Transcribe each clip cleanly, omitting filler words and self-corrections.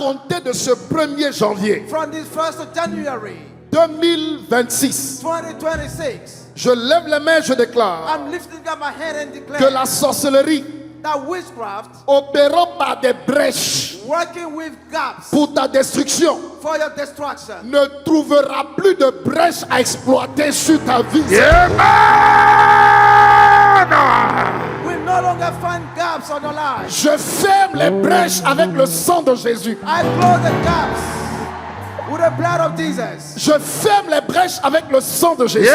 compter de ce 1er janvier from this 1st of January 2026, 2026, je lève les mains, je déclare I'm lifting up my hand and que declare la sorcellerie that witchcraft opérant par des brèches working with gaps pour ta destruction for your destruction ne trouvera plus de brèches à exploiter sur ta vie. will no longer find gaps on your life. Je ferme les brèches avec le sang de Jésus. I close the gaps with the blood of Jesus. Je ferme les brèches avec le sang de Jésus.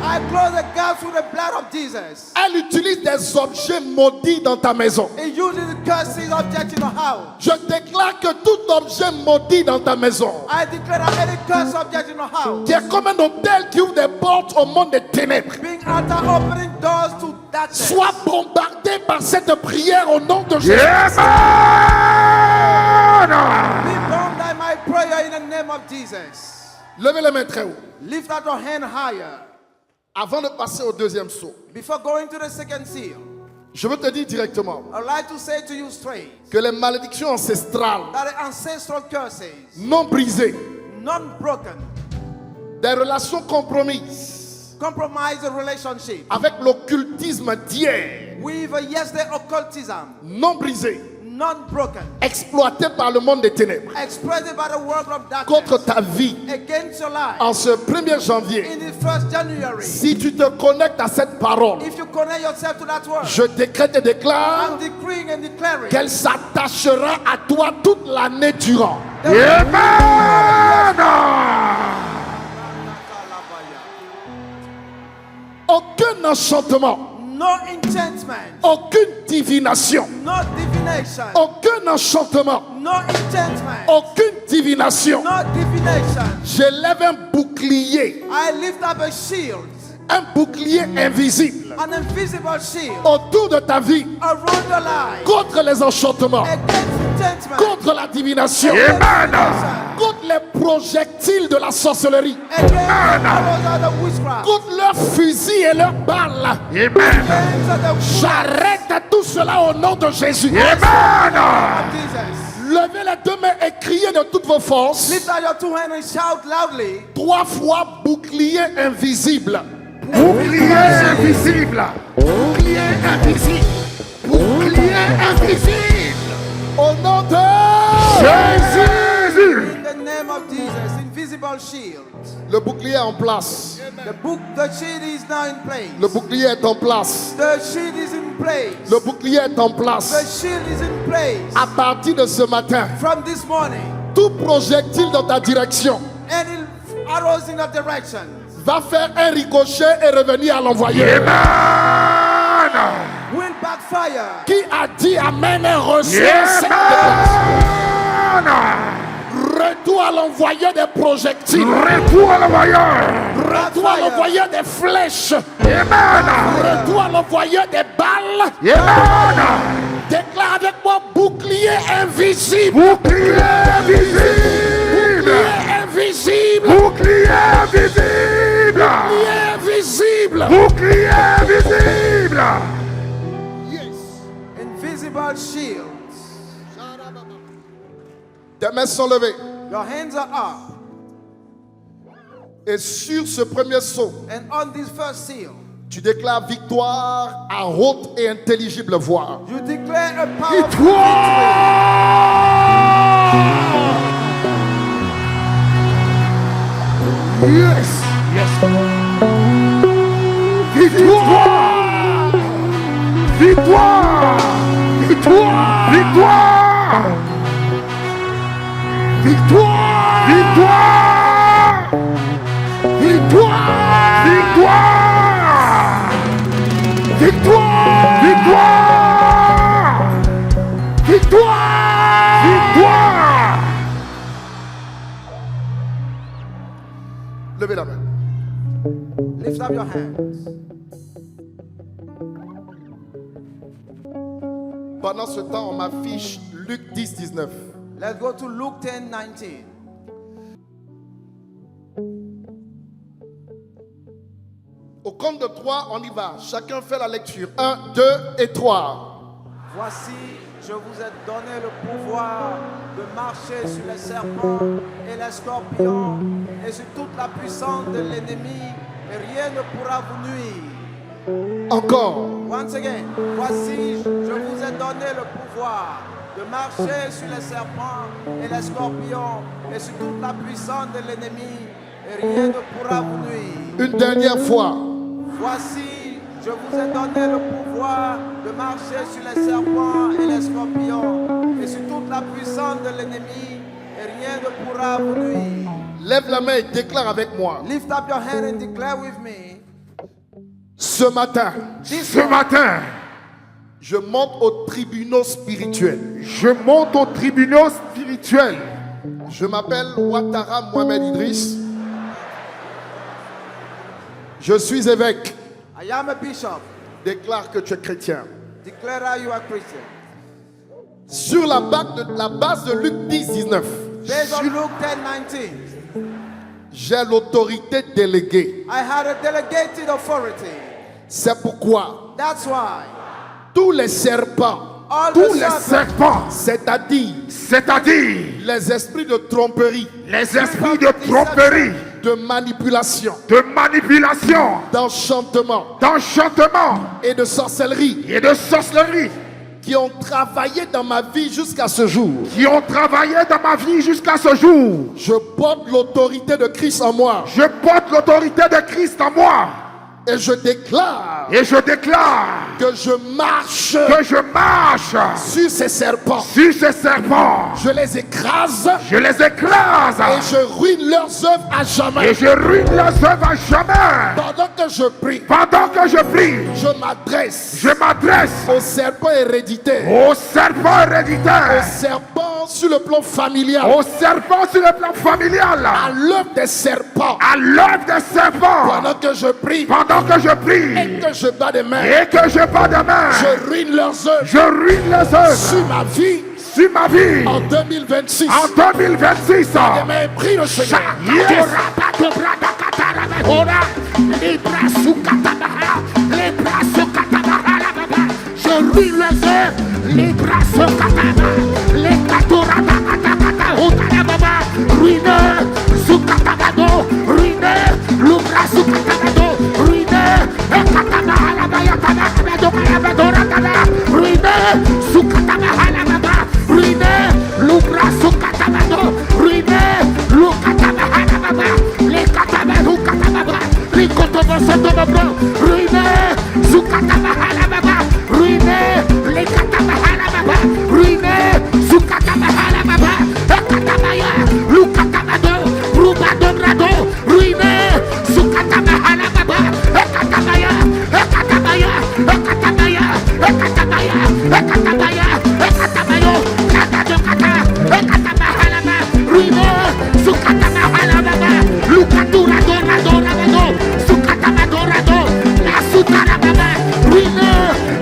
I close the gaps with the blood of Jesus. Elle utilise des objets maudits dans ta maison. It uses the curses object in your house. Je déclare que tout objet maudit dans ta maison, I declare that any curse object in your house, qui est comme un hôtel qui ouvre des portes au monde des ténèbres, being altar opening doors to darkness, soit bombardé par cette prière au nom de Jésus. be bombed by my prayer in the name of Jesus. Levez les mains très haut. Lift out your hand higher. Avant de passer au deuxième saut, Before going to the second seal, je veux te dire directement I'd like to say to you straight que les malédictions ancestrales that the ancestral curses, non brisées, non-broken, des relations compromises compromise the relationship avec l'occultisme d'hier, with yesterday occultism, non brisées, non-broken, exploitées par le monde des ténèbres expressed by the world of contre darkness ta vie against your life. en ce 1er janvier. In the 1st January, Si tu te connectes à cette parole, if you connect yourself to that word, je décrète et déclare I'm decreeing and declaring qu'elle s'attachera à toi toute l'année durant. Aucun enchantement, no enchantment, aucune divination, no divination, aucun enchantement, no enchantment, aucune divination. no divination. J'élève un bouclier, I lift up a shield, un bouclier invisible an invisible shield autour de ta vie around your life contre les enchantements, against enchantment, contre la divination, contre les projectiles de la sorcellerie, against arrows of the witchcraft, contre leurs fusils et leurs balles. against the bullets J'arrête tout cela au nom de Jésus. of Jesus. Levez les deux mains et criez de toutes vos forces. Lift out your two hands and shout loudly. 3 fois bouclier invisible. Bouclier invisible. Bouclier invisible. Bouclier invisible. Au nom de Jésus. In the name of Jesus, invisible shield. Le bouclier est en place. The shield is now in place. Le bouclier est en place. The shield is in place. Le bouclier est en The place. shield is in place. À partir de ce matin, From this morning, tout projectile dans ta direction any arrows in that direction va faire un ricochet et revenir à l'envoyé. will backfire. Qui a dit Amen et reçoit cette retour à l'envoyé des projectiles. Retour à l'envoyeur. Retour à l'envoyé des flèches. Retour à l'envoyé des balles. Déclare avec moi bouclier invisible. Bouclier invisible. Invisible. Bouclier invisible. Invisible. Bouclier invisible. Invisible shields. Tes mains sont levées. Your hands are up. Et sur ce premier saut, And on this first seal, tu déclares victoire à haute et intelligible voix. you declare a powerful Yes. Yes. Victoire. Victoire. Victoire. Victoire. Victoire. Victoire. Victoire. Victoire. Victoire. Victoire. Victoire. Victoire. Levez la main. Lift up your hands. Pendant ce temps, on m'affiche Luc 10, 19. Let's go to Luke 10:19. Au compte de 3, on y va. Chacun fait la lecture. 1, 2 et 3. Voici, je vous ai donné le pouvoir de marcher sur les serpents et les scorpions et sur toute la puissance de l'ennemi, et rien ne pourra vous nuire. Encore. Once again, voici, je vous ai donné le pouvoir de marcher sur les serpents et les scorpions et sur toute la puissance de l'ennemi, et rien ne pourra vous nuire. Une dernière fois. Voici, je vous ai donné le pouvoir de marcher sur les serpents et les scorpions et sur toute la puissance de l'ennemi, et rien ne pourra vous nuire. Lève la main et déclare avec moi. Lift up your hand and declare with me. Ce matin, Ce matin, je monte au tribunal spirituel. je monte au tribunal spirituel. Je m'appelle Ouattara Mohamed Idriss. Je suis évêque. I am a bishop. Déclare que tu es chrétien. Declare that you are Christian. Sur la base de Luc 10, 19, Based on Luke 10:19, j'ai l'autorité déléguée. I had a delegated authority. C'est pourquoi That's why tous les serpents, all Tous the les serpents, serpents, c'est-à-dire c'est-à-dire les esprits de tromperie, les esprits de tromperie, de manipulation, de manipulation, d'enchantement d'enchantement et de sorcellerie et de sorcellerie qui ont travaillé dans ma vie jusqu'à ce jour, qui ont travaillé dans ma vie jusqu'à ce jour. je porte l'autorité de Christ en moi Je porte l'autorité de Christ en moi et je déclare et je déclare que je marche que je marche sur ces serpents. sur ces serpents. Je les écrase Je les écrase et je ruine leurs œuvres à jamais. et je ruine leurs œuvres à jamais. Pendant que je prie, Pendant que je prie, je m'adresse je m'adresse aux serpents héréditaires, aux serpents aux héréditaires, serpents sur le plan familial, aux serpents sur le plan familial, à l'œuvre des serpents. à l'œuvre des serpents. Pendant que je prie Pendant que je et prie que je bats des mains, et que je bats de main, je ruine leurs œuvres je ruine les sur œuvres ma vie sur ma vie en 2026. en 2026. Mais prie le Seigneur. Yes. Je ruine les œuvres, les bras sont katana, les katorata katakata, otanababa, ruiné, sukatabado, ruiné, l'oubra sukatabado, ruiné, ekataba halabaya tabakabado kalabadora kaba, ruiné, sukataba halababa, ruiné, l'oubra sukatabado, ruiné, l'ukataba halababa, les katabado katababa, les kotobo sotobo, ruiné, sukataba halababa, ruiné, les katabahalababa, ruiné, sukatabahalababa, ekatabaya, lukatabado, rubadomrado, ruiné, sukatabahalababa, ekatabaya, ekatabaya, ekatabaya, ekatabaya, ekatabaya, ekatabayo, kadadokata, ekatabahalaba, ruiné, sukatabahalababa, lukaturadorado, sukatamadorado, nasutarababa, ruiné,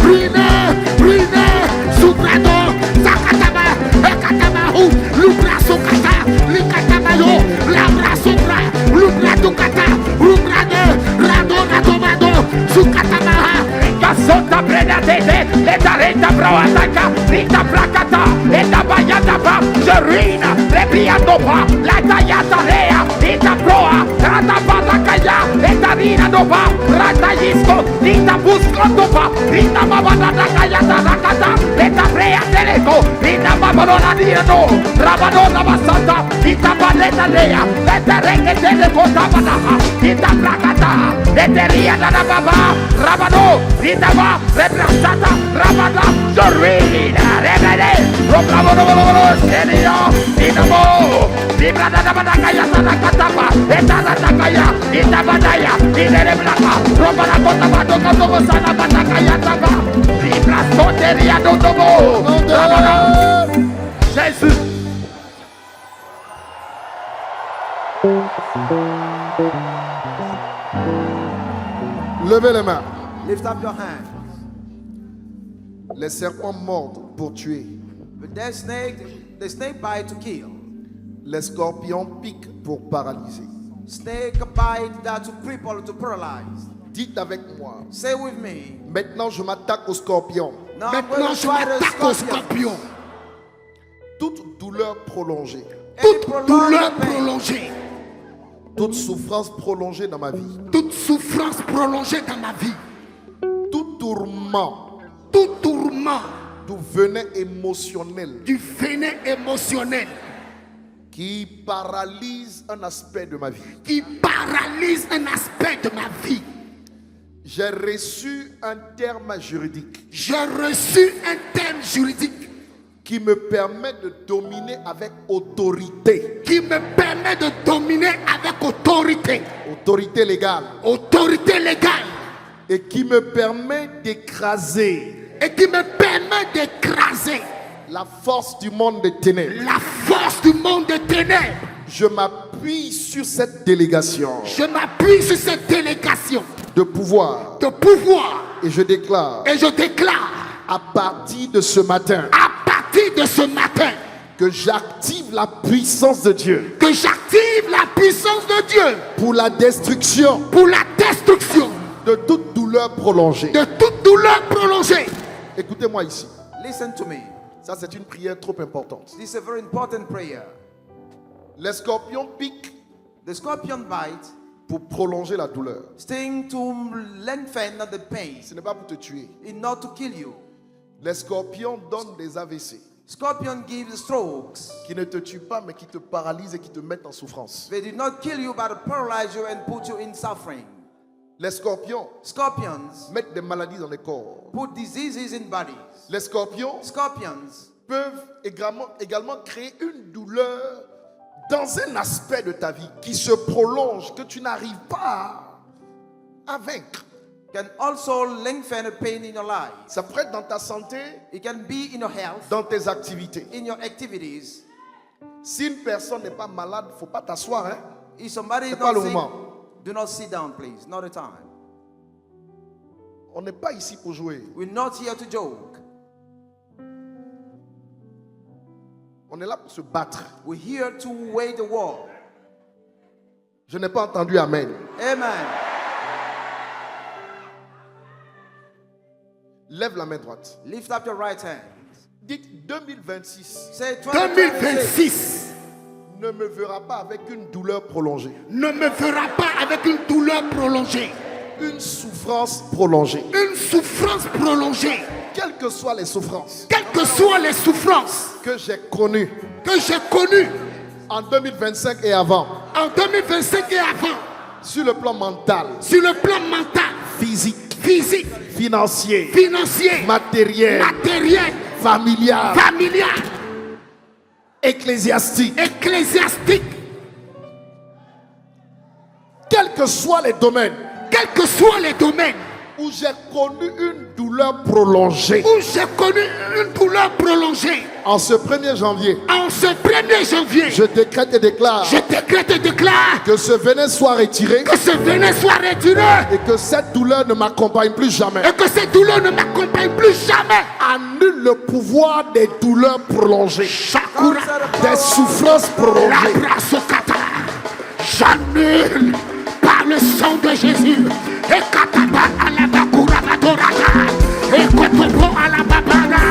ruiné, ruiné, subrado, zakataba, ekatabahu, lubra sukata, likatabayo, labra subra, lubra dukata, rubrade, rado radomado, sukatabaha, Kasota breda tete, eta reta proataka, rita prakata, eta bayata pa, jerina, repiando pa, la tayata rea, eta proa, rata patakaya, eta rina do pa, rata yisko, rita buscondo pa, rita mabana kayata rakata, eta prea teleco, rita mabana dirano, rabano rabasata, rita baleta rea, eta reke telekota banaha, rita prakata, eta ria da baba, rabano, rita va, reprasata, rabada, jorina, rebele, robravo, serio, dinamo, vibra da badakaya, sanakatapa, eta la takaya, ita badaya, inere blaka, robana kota badoko togo sana badakaya taba, vibra soteria do togo, rabana, Jésus. Levez les mains. Lift up your hand. Les serpents mordent pour tuer. The snake bite to kill. Les scorpions piquent pour paralyser. Snake bite that to cripple, to paralyze. Dites avec moi. Say with me. Maintenant, je m'attaque aux scorpions. Now I'm Maintenant, going to je try the m'attaque au scorpion. scorpion. Toute douleur prolongée, Any Toute prolonged douleur pain, prolongée, toute souffrance prolongée dans ma vie, toute souffrance prolongée dans ma vie, tout tourment tout tourment du venin émotionnel du venin émotionnel qui paralyse un aspect de ma vie. qui paralyse un aspect de ma vie. J'ai reçu un terme juridique J'ai reçu un terme juridique qui me permet de dominer avec autorité. qui me permet de dominer avec autorité, Autorité légale. autorité légale, Et qui me permet d'écraser et qui me permet d'écraser la force du monde des ténèbres. la force du monde des ténèbres. Je m'appuie sur cette délégation Je m'appuie sur cette délégation de pouvoir de pouvoir et je déclare et je déclare à partir de ce matin à partir de ce matin que j'active la puissance de Dieu que j'active la puissance de Dieu pour la destruction pour la destruction de toute douleur prolongée. de toute douleur prolongée. Écoutez-moi ici. listen to me. Ça, c'est une prière trop importante. This is a very important prayer. Les scorpions piquent The scorpion bite pour prolonger la douleur. sting to lengthen the pain, Ce n'est pas pour te tuer. in not to kill you. Les scorpions donnent des AVC Scorpion gives strokes. qui ne te tuent pas mais qui te paralysent et qui te mettent en souffrance. They did not kill you but paralyze you and put you in suffering. Les scorpions Scorpions mettent des maladies dans les corps. put diseases in bodies. Les scorpions Scorpions peuvent également créer une douleur dans un aspect de ta vie qui se prolonge, que tu n'arrives pas à vaincre. can also lengthen a pain in your life. Ça pourrait être dans ta santé, It can be in your health, dans tes activités. in your activities. Si une personne n'est pas malade, il ne faut pas t'asseoir. Hein? If somebody is C'est pas not le sick, moment. do not sit down, please. Not the time. On n'est pas ici pour jouer. We're not here to joke. On est là pour se battre. We're here to wage the war. Je n'ai pas entendu Amen. Amen. Lève la main droite. Lift up your right hand. Dites 2026 Say 2026 2026 ne me verra pas avec une douleur prolongée, ne me fera pas avec une douleur prolongée, une souffrance prolongée. une souffrance prolongée, Quelles que soient les souffrances quelles que soient les souffrances que j'ai connues que j'ai connues en 2025 et avant, en 2025 et avant, sur le plan mental, sur le plan mental, physique, physique, financier, financier, matériel, matériel, familial, familial, ecclésiastique, ecclésiastique, quels que soient les domaines quels que soient les domaines où j'ai connu une douleur prolongée, où j'ai connu une douleur prolongée, en ce 1er janvier, en ce 1er janvier, je décrète et déclare je décrète et déclare que ce venin soit retiré que ce venin soit retiré et que cette douleur ne m'accompagne plus jamais. et que cette douleur ne m'accompagne plus jamais. Annule le pouvoir des douleurs prolongées, Shakura, des souffrances la prolongées. brasocata, j'annule par le sang de Jésus. Et kataba alabakura badorata, et kotopo alababana,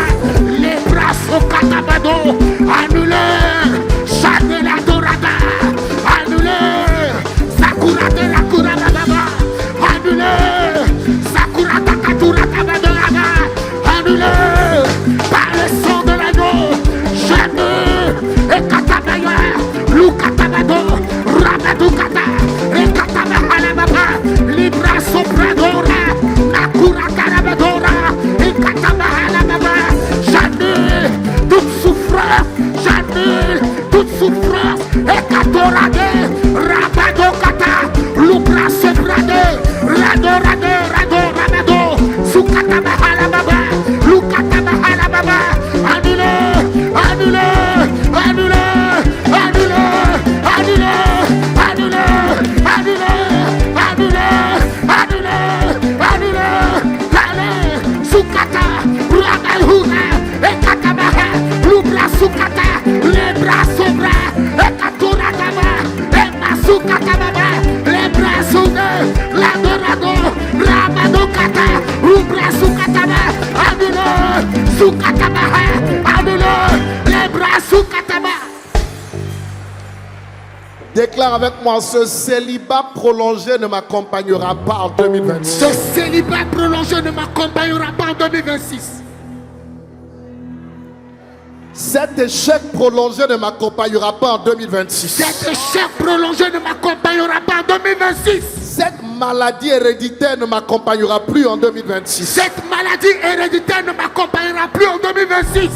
les brasokatabado, annulé, j'annule la dorada, annulé, sakura de la kura bababa, annulé, sakura takatura tabadorada, annulé, par le sang de l'agneau, j'annule, et katabaya, lukatabado, rabadukata, et kataba alababa, libra sopradora, nakura karabadora, et kataba alababa, j'annule toute souffrance, j'annule toute souffrance, et katorade, rabadokata, lubra soprade, radorade, radorabado, sukataba alababa, lukataba alababa, annulé, annulé, annulé, annulé, annulé, annulé, annulé, annulé, annulé, annulé, allez, sukata, rabalhuna, ekatabaha, lubra sukata, lebra sobra, ekaturadaba, Déclare avec moi, ce célibat prolongé ne m'accompagnera pas en 2026. Ce célibat prolongé ne m'accompagnera pas en 2026. Cet échec prolongé ne m'accompagnera pas en 2026. Cet échec prolongé ne m'accompagnera pas en 2026. Cette maladie héréditaire ne m'accompagnera plus en 2026. Cette maladie héréditaire ne m'accompagnera plus en 2026.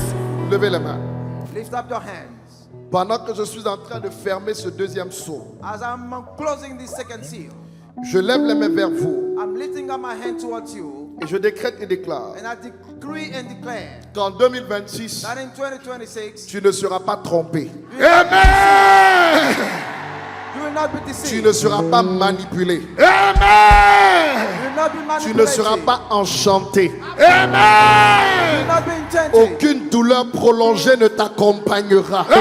Levez les mains. Lift up your hands. Pendant que je suis en train de fermer ce deuxième sceau, As I'm closing this second seal, je lève les mains vers vous I'm lifting up my hand towards you, et je décrète et déclare and I decree and declare qu'en 2026, that in 2026, tu ne seras pas trompé. Amen. you will not be Tu deceived. ne seras pas manipulé. Amen. You will not be Tu manipulated. ne seras pas enchanté. You will Amen. not be enchanted. Aucune douleur prolongée ne t'accompagnera. No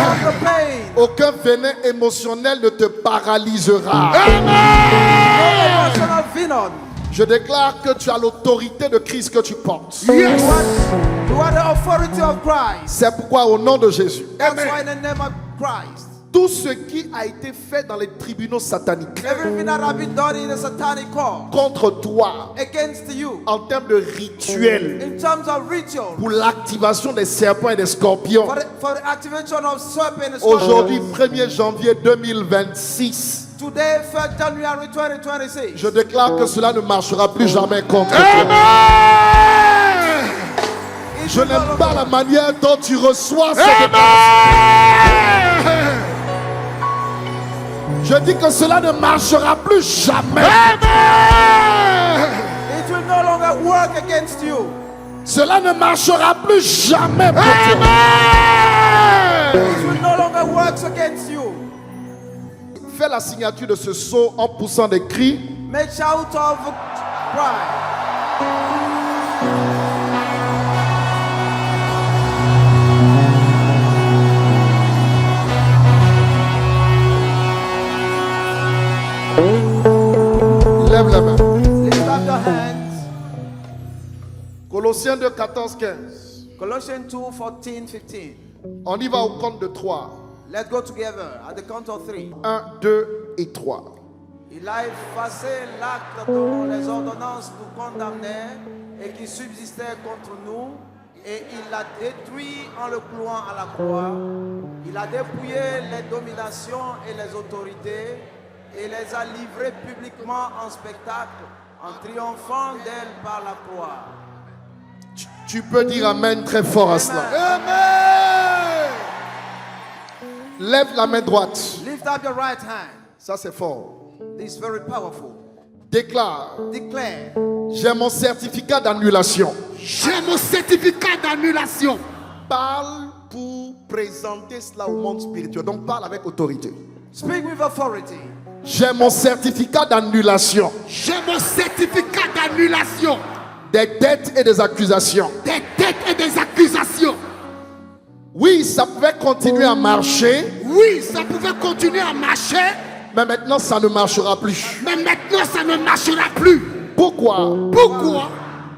more pain. Aucun venin émotionnel ne te paralysera. Emotional venom. Je déclare que tu as l'autorité de Christ que tu portes. Yes. You are the authority of Christ. C'est pourquoi au nom de Jésus, That's why in the name of Christ, tout ce qui a été fait dans les tribunaux sataniques everything that has been done in the satanic court contre toi against you, en termes de rituels in terms of ritual, pour l'activation des serpents et des scorpions, for the activation of serpent and aujourd'hui scorpion, 1er janvier 2026, today, 1st January 2026, je déclare que cela ne marchera plus jamais contre toi. it Je will no n'aime longer- pas la manière dont tu reçois cette grâce. Je dis que cela ne marchera plus jamais. It will no longer work against you. Cela ne marchera plus jamais pour toi. It will no longer work against you. Fais la signature de ce sceau en poussant des cris. Make shout of pride. Lève la main. Lift up your hands. Colossiens 2, 14, 15. Colossians 2, 14, 15. On y va au compte de 3. Let's go together at the count of 3. 1, 2 et 3. Il a effacé l'acte dont les ordonnances nous condamnaient et qui subsistait contre nous, et il l'a détruit en le clouant à la croix. Il a dépouillé les dominations et les autorités et les a livrées publiquement en spectacle, en triomphant d'elles par la croix. Tu peux dire Amen très fort à cela. Amen. Lève la main droite. Lift up your right hand. Ça c'est fort. This is very powerful. Déclare. Declare, J'ai mon certificat d'annulation. J'ai mon certificat d'annulation. Parle pour présenter cela au monde spirituel. Donc parle avec autorité. speak with authority. J'ai mon certificat d'annulation J'ai mon certificat d'annulation des dettes et des accusations. des dettes et des accusations. Oui, ça pouvait continuer à marcher, Oui, ça pouvait continuer à marcher, mais maintenant ça ne marchera plus. mais maintenant ça ne marchera plus. Pourquoi? Pourquoi?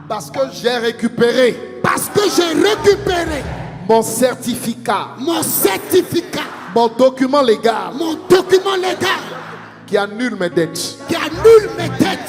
Parce que j'ai récupéré Parce que j'ai récupéré mon certificat, mon certificat, mon document légal mon document légal qui annule mes dettes. qui annule mes dettes.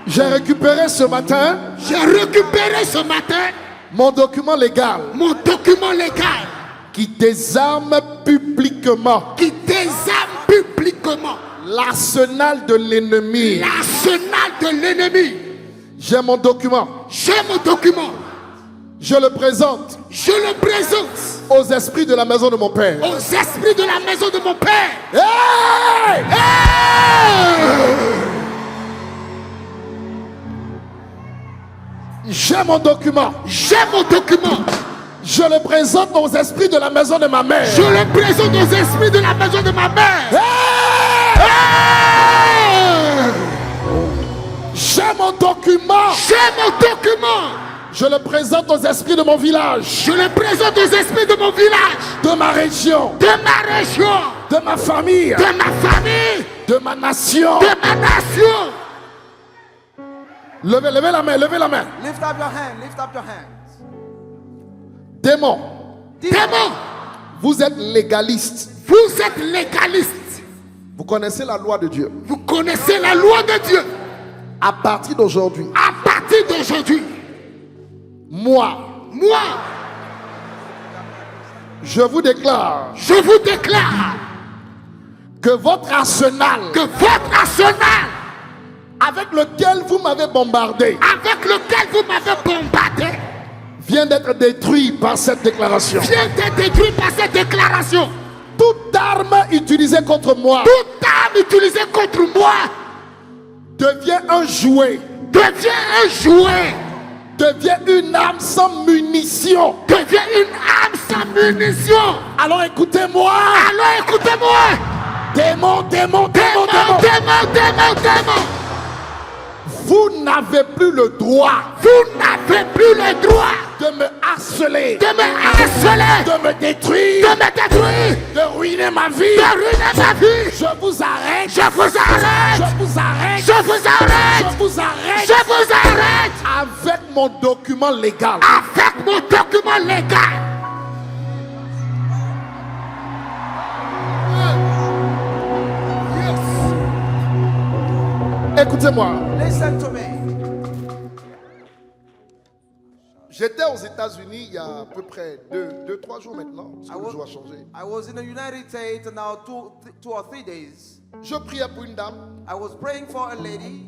J'ai récupéré ce matin J'ai récupéré ce matin mon document légal mon document légal qui désarme publiquement qui désarme publiquement l'arsenal de l'ennemi. l'arsenal de l'ennemi. J'ai mon document. J'ai mon document. Je le présente Je le présente aux esprits de la maison de mon père. aux esprits de la maison de mon père. Hey! J'ai mon document. J'ai mon document. Je le présente aux esprits de la maison de ma mère. Je le présente aux esprits de la maison de ma mère. Hey! J'ai mon document. J'ai mon document. Je le présente aux esprits de mon village, Je le présente aux esprits de mon village, de ma région, de ma région, de ma famille, de ma famille, de ma nation. de ma nation. Levez la main, levez la main. Lift up your hand, lift up your hands. Démon, Démon, vous êtes légaliste. vous êtes légaliste. Vous connaissez la loi de Dieu. Vous connaissez la loi de Dieu. À partir d'aujourd'hui, À partir d'aujourd'hui, moi, je vous déclare je vous déclare que votre arsenal que votre arsenal avec lequel vous m'avez bombardé avec lequel vous m'avez bombardé vient d'être détruit par cette déclaration. vient d'être détruit par cette déclaration. Toute arme utilisée contre moi Toute arme utilisée contre moi devient un jouet, devient un jouet, devient une arme sans munition. devient une arme sans munition. Alors écoutez-moi. Alors écoutez-moi. Démon, démon, démon, Démon, démon. démon, démon. Vous n'avez plus le droit Vous n'avez plus le droit de me harceler, de me harceler, de me détruire, de me détruire, de ruiner ma vie. de ruiner ma vie. Je vous arrête. Je vous arrête. Je vous arrête. Je vous arrête. Je vous arrête. Je vous arrête. Avec mon document légal. Avec mon document légal. Écoutez-moi. Listen to me. J'étais aux États-Unis il y a à peu près 2-3 jours maintenant. Parce que le jour a changé. I was in the United States now 2 or 3 days. Je priais pour une dame. I was praying for a lady.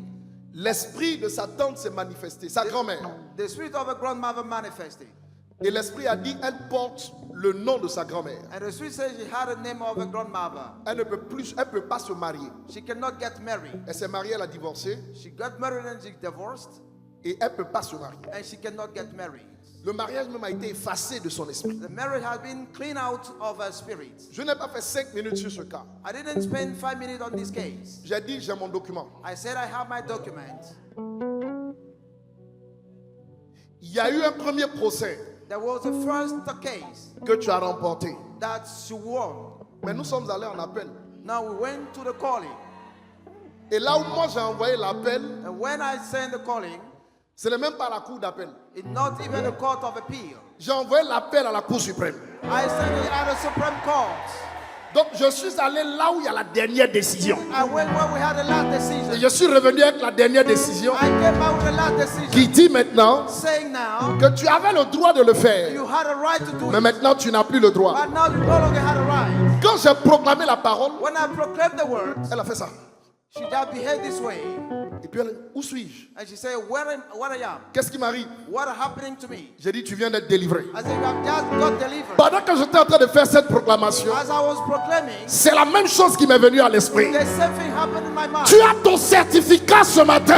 L'esprit de sa tante s'est manifesté, sa grand-mère. The spirit of a grandmother manifested. Et l'esprit a dit, elle porte le nom de sa grand-mère. And the spirit says she had a name of a grandmother. Elle ne peut pas se marier. She cannot get married. Elle s'est mariée, elle a divorcé. She got married and she divorced. Et elle ne peut pas se marier. And she cannot get married. Le mariage même a été effacé de son esprit. The marriage has been cleaned out of her spirit. Je n'ai pas fait 5 minutes sur ce cas. I didn't spend 5 minutes on this case. J'ai dit, j'ai mon document. I said I have my document. Il y a eu un premier procès There was a first case que tu as remporté. that she won. Mais nous sommes allés en appel. Now we went to the calling. Et là où moi j'ai envoyé l'appel, And when I sent the calling, ce n'est même pas la cour d'appel. it's not even a court of appeal. J'ai envoyé l'appel à la cour suprême. I sent it at the Supreme Court. Donc je suis allé là où il y a la dernière décision. I went where we had the last Et decision. je suis revenu avec la dernière décision I came out with the last decision, qui dit maintenant saying now que tu avais le droit de le faire. you had a right to do Mais it, maintenant tu n'as plus le droit. but now you no longer had a right. Quand j'ai proclamé la parole, When I proclaimed the word, elle a fait ça. she just behaved this way, Et puis elle a dit, où suis-je? and she said, what I am, Qu'est-ce qui m'arrive? what is happening to me? J'ai dit, tu viens d'être délivré. I said, you have just got delivered. Pendant que j'étais en train de faire cette proclamation, As I was proclaiming, c'est la même chose qui m'est venue à l'esprit. the same thing happened in my mind. Tu as ton certificat ce matin.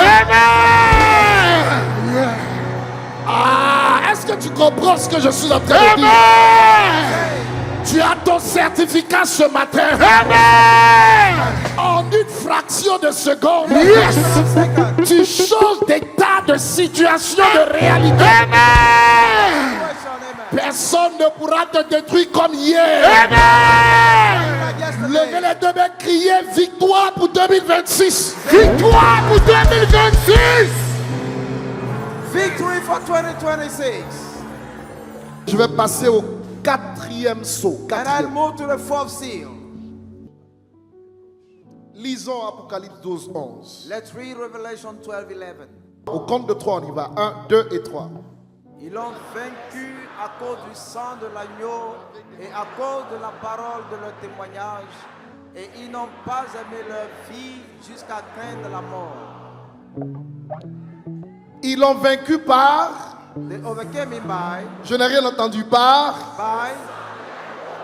Ah, est-ce que tu comprends ce que je suis en train de dire? Tu as ton certificat ce matin. En une fraction de seconde, tu changes d'état, de situation, de réalité. Personne ne pourra te détruire comme hier. Levez les deux mains, criez victoire pour 2026. Victoire pour 2026. Victory for 2026. Je vais passer au 4e saut. And I'll move to the 4th seal. Lisons Apocalypse 12, 11. Let's read Revelation 12:11. Au compte de 3, on y va. 1, 2 et 3. Ils l'ont vaincu à cause du sang de l'agneau et à cause de la parole de leur témoignage. Et ils n'ont pas aimé leur vie jusqu'à craindre la mort. Ils l'ont vaincu par. They overcame him by, Je n'ai rien entendu par.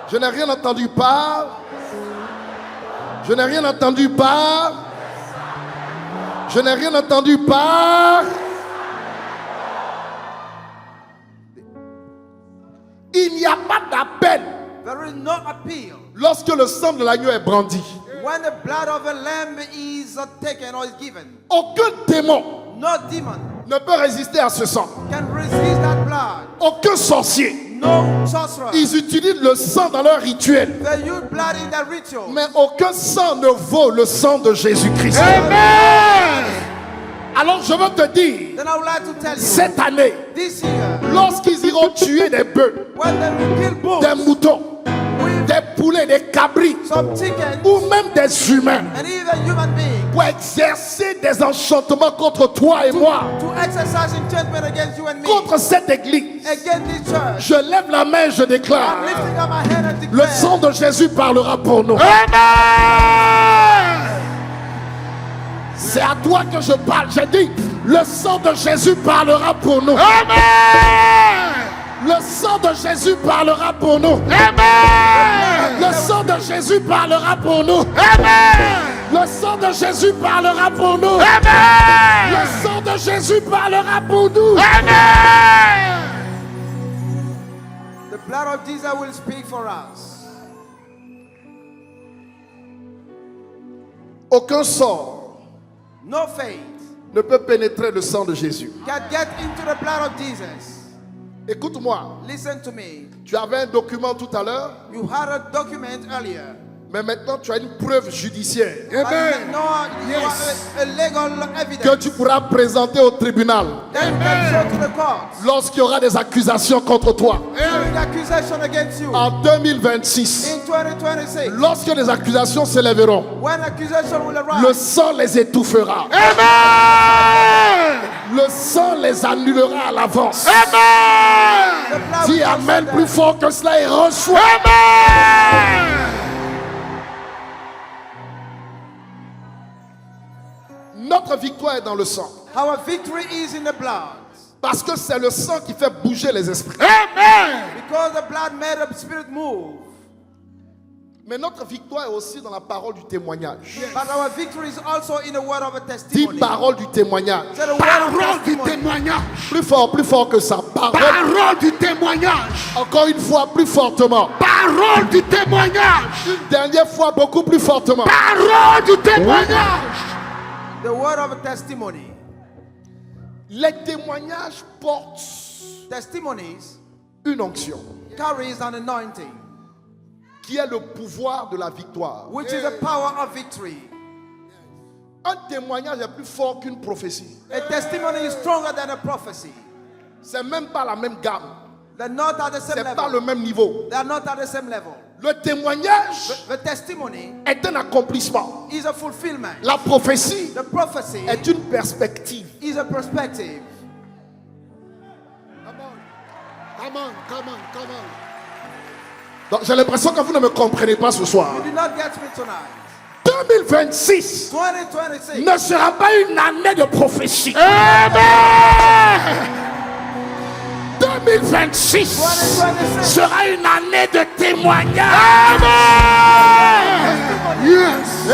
Je n'ai rien entendu par. Je n'ai rien entendu par. Je n'ai rien entendu par. Il n'y a pas d'appel there is no appeal. lorsque le sang de l'agneau est brandi. When the blood of a lamb is taken or is given, Aucun démon no demon ne peut résister à ce sang. can resist that blood. Aucun sorcier. No sorcerer. Ils utilisent le sang dans leur rituel. They use blood in their ritual. Mais aucun sang ne vaut le sang de Jésus-Christ. Amen. Alors je veux te dire, then I would like to tell you, cette année, this year, lorsqu'ils iront tuer des bœufs, when they will kill bulls, des moutons, with des poulets, des cabris, some chickens, ou même des humains, and even human beings, pour exercer des enchantements contre toi et moi, to exercise enchantment against you and me, contre cette église, against this church, je lève la main et je déclare, I'm lifting up my hand and le declare, sang de Jésus parlera pour nous. C'est à toi que je parle. J'ai dit, le sang de Jésus parlera pour nous. Le sang de Jésus parlera pour nous. Le sang de Jésus parlera pour nous. Le sang de Jésus parlera pour nous. Le sang de Jésus parlera pour nous. the blood of Jesus will speak for us. Aucun sort No faith ne peut pénétrer le sang de Jésus. can get into the blood of Jesus. Écoute-moi, Listen to me. tu avais un document tout à l'heure, You had a document earlier. mais maintenant tu as une preuve judiciaire But now you Yes. have a legal que evidence tu pourras présenter au tribunal that you can show to the court. lorsqu'il y aura des accusations contre toi. An accusation against you En 2026, in 2026. lorsque les accusations s'élèveront, When accusation will le arise, sang les étouffera. Le sang les annulera à l'avance. the blood Dis will amen cancel plus them. fort que cela et reçois. Notre victoire est dans le sang. Our victory is in the blood. Parce que c'est le sang qui fait bouger les esprits. Because the blood made the spirit move. Mais notre victoire est aussi dans la parole du témoignage. But our victory is also in the word of a Dis testimony. parole du témoignage. Say the word of Parole du testimony. témoignage. Plus fort que ça. Parole. Parole du témoignage. Encore une fois, plus fortement. Parole du témoignage. Une dernière fois, beaucoup plus fortement. Parole du témoignage. The word of a testimony. Les témoignages portent Testimonies une onction carries an anointing, qui est le pouvoir de la victoire. which is the power of victory. Un témoignage est plus fort qu'une prophétie. A testimony is stronger than a prophecy. C'est même pas la même gamme. They're not at the same C'est pas level. le même niveau. They are not at the same level. Le témoignage The testimony est un accomplissement. is a fulfillment. La prophétie The prophecy est une perspective. is a perspective. Come on, come on, come on. Donc j'ai l'impression que vous ne me comprenez pas ce soir. You did not get me tonight. 2026 2026 ne sera pas une année de prophétie. 2026 2026 sera une année de témoignage. Yes.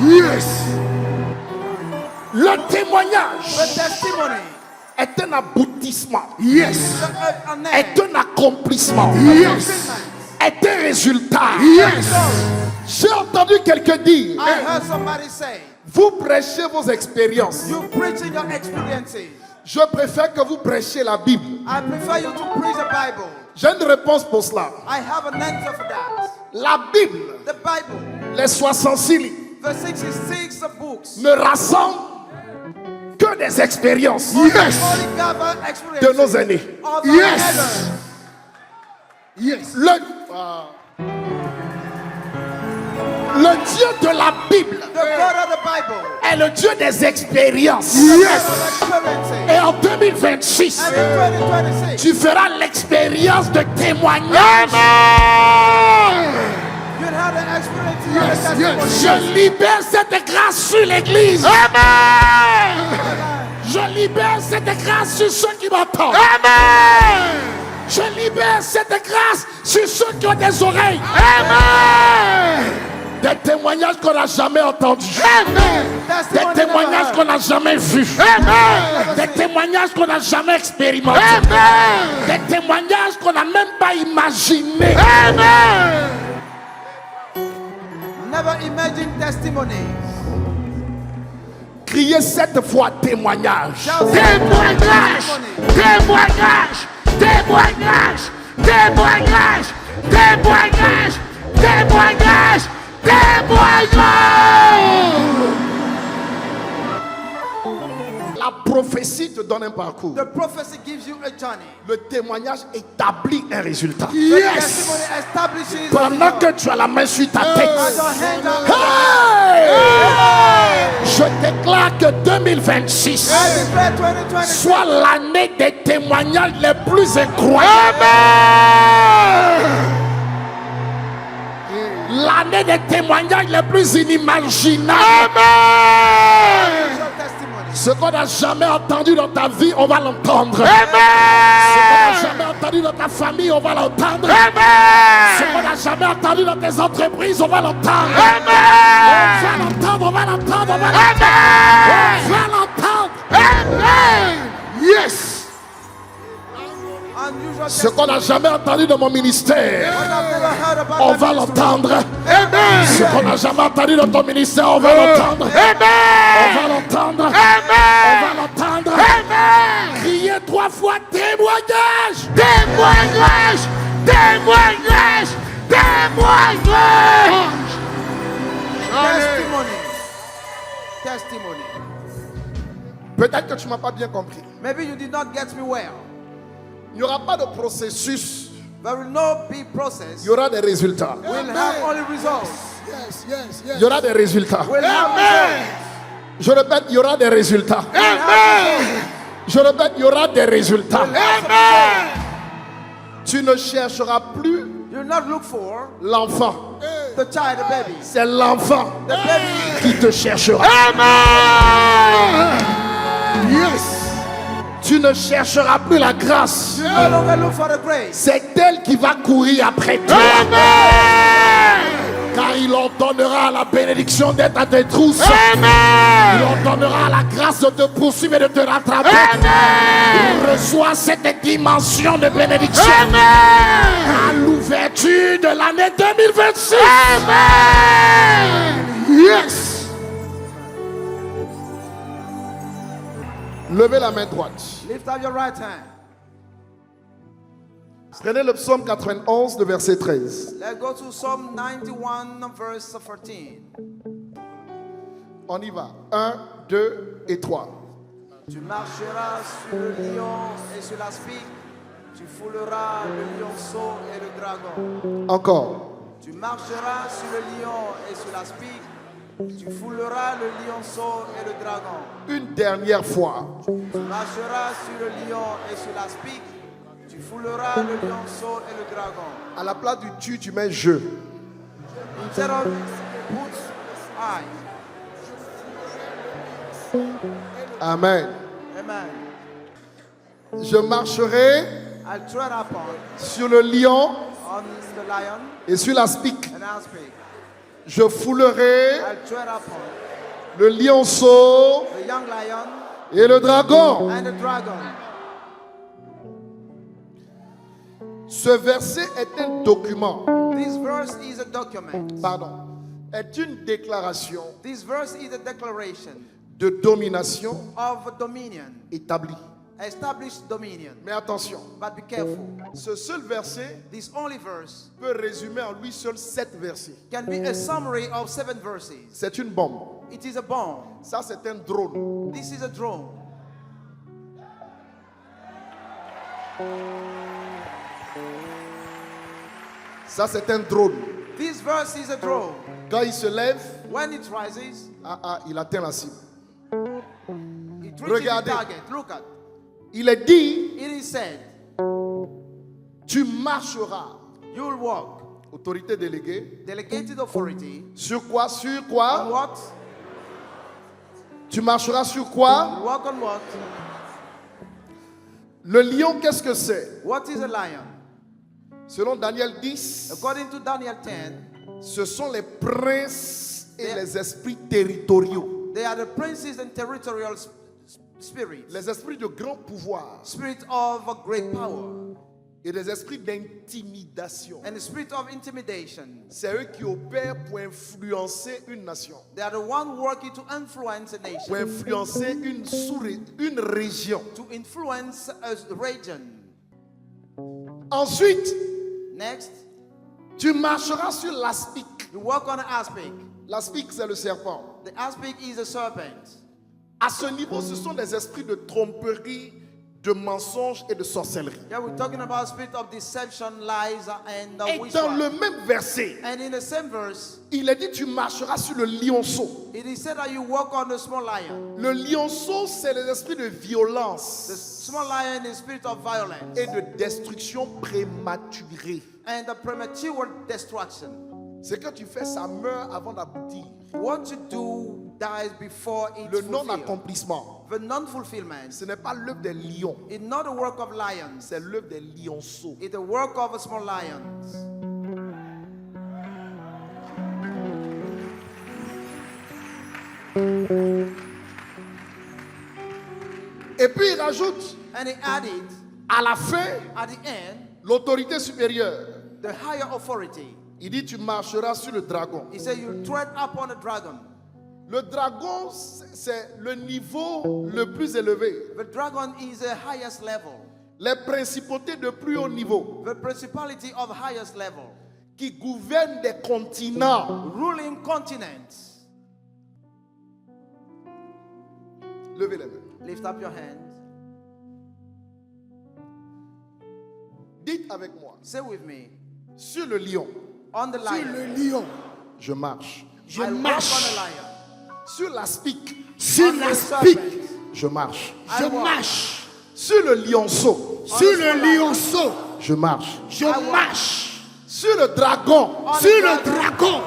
Yes. Le témoignage the testimony est un aboutissement, Yes. an est end, un accomplissement, Yes. est un résultat. Yes. J'ai entendu quelqu'un dire, I heard somebody say, vous prêchez vos expériences. you preaching your experiences. Je préfère que vous prêchiez la Bible. I prefer you to preach the Bible. J'ai une réponse pour cela. I have an answer for that. La Bible, The Bible, les 66 livres, the 66 books, ne rassemble que des expériences only gather de experiences nos aînés. of our Yes. elders. Yes. Le Dieu de la Bible The God of the Bible, est le Dieu des expériences. God Yes. of experiences. Et en 2026, And in 2026, tu feras l'expérience de témoignage. you have the experience of Yes, the yes. testimony. Je libère cette grâce sur l'église. Je libère cette grâce sur ceux qui m'entendent. Je libère cette grâce sur ceux qui ont des oreilles. Des témoignages qu'on n'a jamais entendus. Des Testimony témoignages never qu'on n'a jamais vus. Des témoignages qu'on n'a jamais expérimentés. Des témoignages qu'on n'a même pas imaginés. Never imagine testimonies. Criez 7 fois témoignage. Shout Témoignage, témoignage, témoignage, témoignage, témoignage, témoignage, te donne un parcours. The prophecy gives you a journey. Le témoignage établit un résultat. The Yes. testimony establishes Pendant que tu as la main sur ta tête. as your hand up. Hey! Je déclare que 2026 I declare 2026 soit l'année des témoignages les plus incroyables. L'année des témoignages les plus inimaginables. your testimony. Ce qu'on n'a jamais entendu dans ta vie, on va l'entendre. Ce qu'on n'a jamais entendu dans ta famille, on va l'entendre. Ce qu'on n'a jamais entendu dans tes entreprises, on va l'entendre. On va l'entendre, on va l'entendre, on va l'entendre. On va l'entendre. Yes. Unusual Ce qu'on n'a jamais entendu dans mon ministère, What I've never heard about on my va ministry. l'entendre. Ce qu'on n'a jamais entendu dans ton ministère, on va l'entendre. On va l'entendre. On va l'entendre. Criez 3 fois témoignage. Témoignage. Témoignage. Témoignage. Testimony. Testimony. Peut-être que tu ne m'as pas bien compris. Maybe you did not get me well. Il n'y aura pas de processus. There will not be process. Il y aura des résultats. We'll have only results. Il y aura des résultats. We'll have results. Je répète, il y aura des résultats. Je répète, il y aura des résultats. Tu ne chercheras plus You will not look for l'enfant. the child, the baby. C'est l'enfant The baby. qui te cherchera. Yes. Tu ne chercheras plus la grâce. You no longer look for the grace. C'est elle qui va courir après toi. Car il ordonnera la bénédiction d'être à tes trousses. Il ordonnera la grâce de te poursuivre et de te rattraper. Il reçoit cette dimension de bénédiction à l'ouverture de l'année 2026. Yes. Levez la main droite. Lift up your right hand. Prenez le psaume 91, le verset 13. Let's go to Psalm 91, verse 13. On y va. 1, 2 et 3. Tu marcheras sur le lion et sur l'aspic. Tu fouleras le lionceau et le dragon. Encore. Tu marcheras sur le lion et sur l'aspic. Tu fouleras le lionceau et le dragon. Une dernière fois. Tu marcheras sur le lion et sur l'aspic. Tu fouleras le lionceau et le dragon. À la place du tu mets je. Instead of put I. Amen. Amen. Je marcherai I'll tread upon sur le lion on the lion et sur l'aspic. and aspic. Je foulerai I'll tread upon le lionceau the young lion et le dragon. and the dragon. Ce verset est un document. This verse is a document. Pardon. Est une déclaration This verse is a declaration de domination of dominion, établie. established dominion. Mais attention, But be careful. ce seul verset This only verse peut résumer en lui seul 7 versets. can be a summary of 7 verses. C'est une bombe. It is a bomb. Ça, c'est un drone. This is a drone. Ça, c'est un drone. This verse is a drone. Quand il se lève, When it rises, il atteint la cible. it reaches Regardez. the target. Look at. Il est dit, It is said, tu marcheras. you will walk. Autorité déléguée. Delegated authority. Sur quoi? Sur On quoi? what? Tu marcheras sur quoi? You walk on what? Le lion, qu'est-ce que c'est? What is a lion? Selon Daniel 10, According to Daniel 10, ce sont les princes et les esprits territoriaux. they are the princes and territorial spirits. Les esprits de grand pouvoir Spirit of a great power et des esprits d'intimidation. and the spirit of intimidation. C'est eux qui opèrent pour influencer une nation, They are the one working to influence a pour nation, influencer une région. to influence a region. Ensuite, Next, tu marcheras sur l'aspic. you walk on an aspic. L'aspic, c'est le serpent. The aspic is a serpent. À ce niveau, ce sont des esprits de tromperie, de mensonge et de sorcellerie. Yeah, we're talking about spirit of deception, lies, and Et dans witchcraft. le même verset, And in the same verse, il est dit tu marcheras sur le lionceau. it is said that you walk on the small lion. Le lionceau, c'est les esprits de The violence small lion is spirit of violence et de destruction prématurée. and the premature destruction. Ce que tu fais, ça meurt avant d'aboutir. What you do dies before it's Le fulfilled. non-accomplissement, The non-fulfillment ce n'est pas l'œuvre des lions, is not the work of lions. c'est l'œuvre des lionceaux. It's the work of a small lions. Et puis il rajoute And he added, à la fin at the end, l'autorité supérieure. the higher authority. Il dit tu marcheras sur le dragon. He said, you tread upon a dragon. Le dragon, c'est le niveau le plus élevé. The dragon is the highest level. Les principautés de plus haut niveau The principality of highest level. qui gouvernent des continents. Ruling continents. Levez les mains. Lift up your hands. Dites avec moi. Say with me. Sur le lion, On the Sur lion. le lion, je marche. je I walk on the marche. lion. Sur l'aspic, Sur On la the spique, serpent. je marche. je I walk. marche. Sur le lionceau, Sur le lionceau, je marche. je walk. marche. Sur le dragon, On Sur the le dragon. dragon,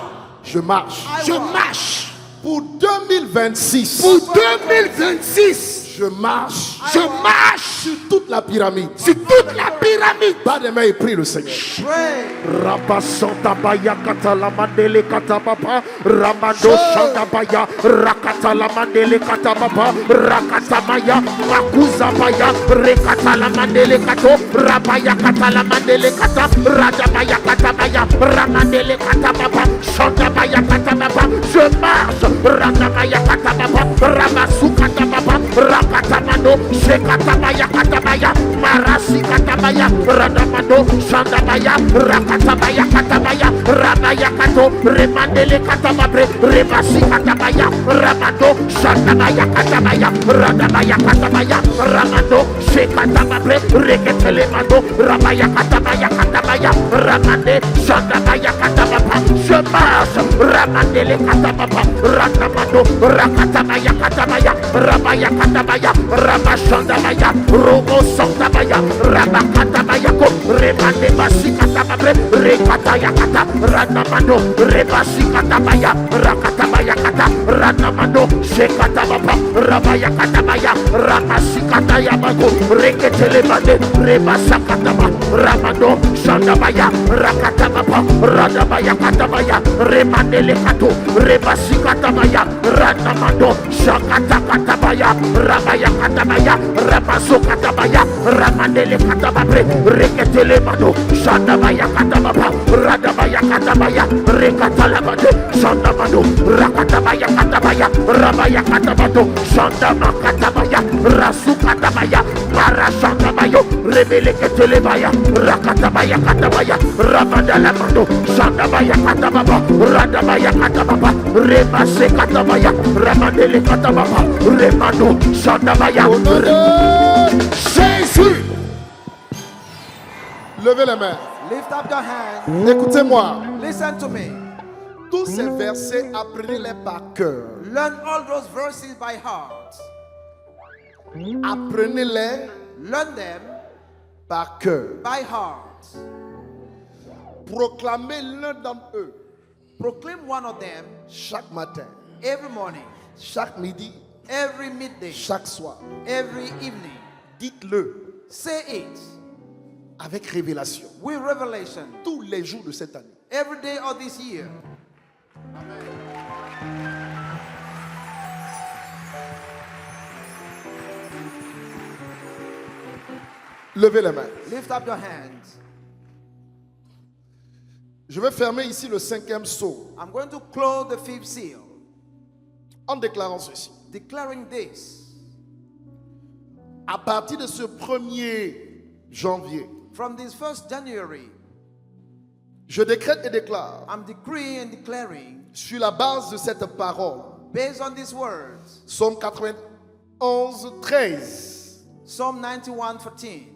je marche. I je walk. marche. Pour 2026, Pour 2026, je marche je marche sur toute la pyramide. sur toute la pyramide. Bas des mains et prie le Seigneur. Pray. Rabasanta baya kata la mandele kata papa Ramando shanda baya rakata la mandele kata papa rakata maya makuza baya rekata la mandele kato rabaya kata la mandele kata raja baya kata baya ramandele kata papa shanda baya kata papa je marche randa baya kata papa ramasu kata papa rakata mando shekata baya kata baya marasi kata baya randa mando shanda baya Rakatabaya katabaya Rabaya kato Remandele katababre Rebasi katabaya Ramando Shandabaya katabaya Radabaya katabaya Ramando Shekatababre Reketele mando Rabaya katabaya Ramande Shandabaya katabapa Je marche Ramandele katabapa Ratamando Rakatabaya katabaya Rabaya katabaya Ramashandabaya Robo Sandabaya Rabakatabaya ko Remande Basi katabaya Rekataya kata Ranamando Rebasi katabaya Rakatabaya kata Ranamando Shekatabapa Rabaya katabaya Ramasi kataya bago Reketele bade Rebasa kataba Ramando Shandabaya Rakatabapa Radabaya katabaya Remandele kato Rebasi katabaya Ranamando Shakata katabaya Rabaya katabaya Ramaso katabaya Ramandele katababre Reketele mando Shandabaya katababa Radabaya katabaya Rekatalabade Shandamando Rakatabaya katabaya Rabaya katabato Shandama katabaya Rasu katabaya Mara Shandabayo Rebele ketelebaya Rakatabaya katabaya Rabadalamando Shandabaya katababa Radabaya katababa Rebase katabaya Ramadele katababa Remando Shandabaya Jésus. Levez les mains. Lift up your hands. Écoutez-moi. Listen to me. Tous ces versets, apprenez-les par cœur. Learn all those verses by heart. Apprenez-les Learn them par cœur. by heart. Proclamez l'un d'entre eux Proclaim one of them chaque matin, every morning, chaque midi, every midday, chaque soir. every evening. Dites-le Say it avec révélation with revelation tous les jours de cette année. every day of this year. Levez les mains. Lift up your hands. Je vais fermer ici le 5e sceau I'm going to close the fifth seal, en déclarant ceci. declaring this. À partir de ce 1er janvier, From this 1st January, je décrète et déclare I'm decreeing and declaring, sur la base de cette parole, based on these words, Psaume 11, 13. Psalm 91:13.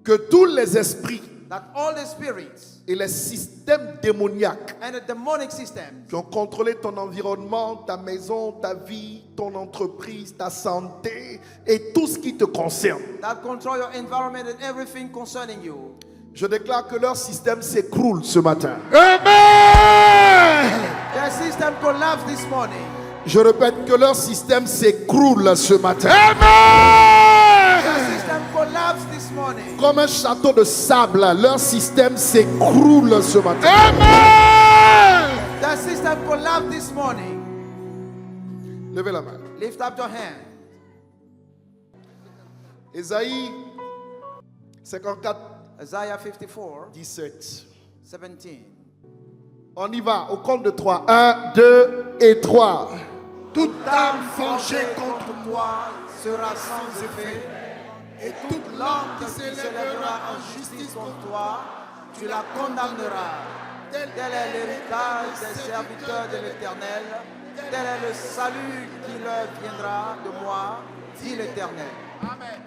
Que tous les esprits That all the spirits et les systèmes démoniaques and the demonic systems qui ont contrôlé ton environnement, ta maison, ta vie, ton entreprise, ta santé et tout ce qui te concerne. that control your environment and everything concerning you. Je déclare que leur système s'écroule ce matin. Amen. Their system collapsed this morning. Je répète que leur système s'écroule ce matin. Amen. Their system collapsed this morning. Comme un château de sable, leur système s'écroule ce matin. Amen. Their system collapsed this morning. Levez la main. Lift up your hand. Ésaïe 54, Isaiah 54, 17. 17. On y va, au compte de 3. 1, 2 et 3. Toute âme forgée contre contre toi sera sans effet, et toute langue qui s'élèvera en justice contre toi, tu la condamneras. Tel est l'héritage des serviteurs de l'Éternel, tel est le salut qui leur viendra de moi, dit l'Éternel. Amen.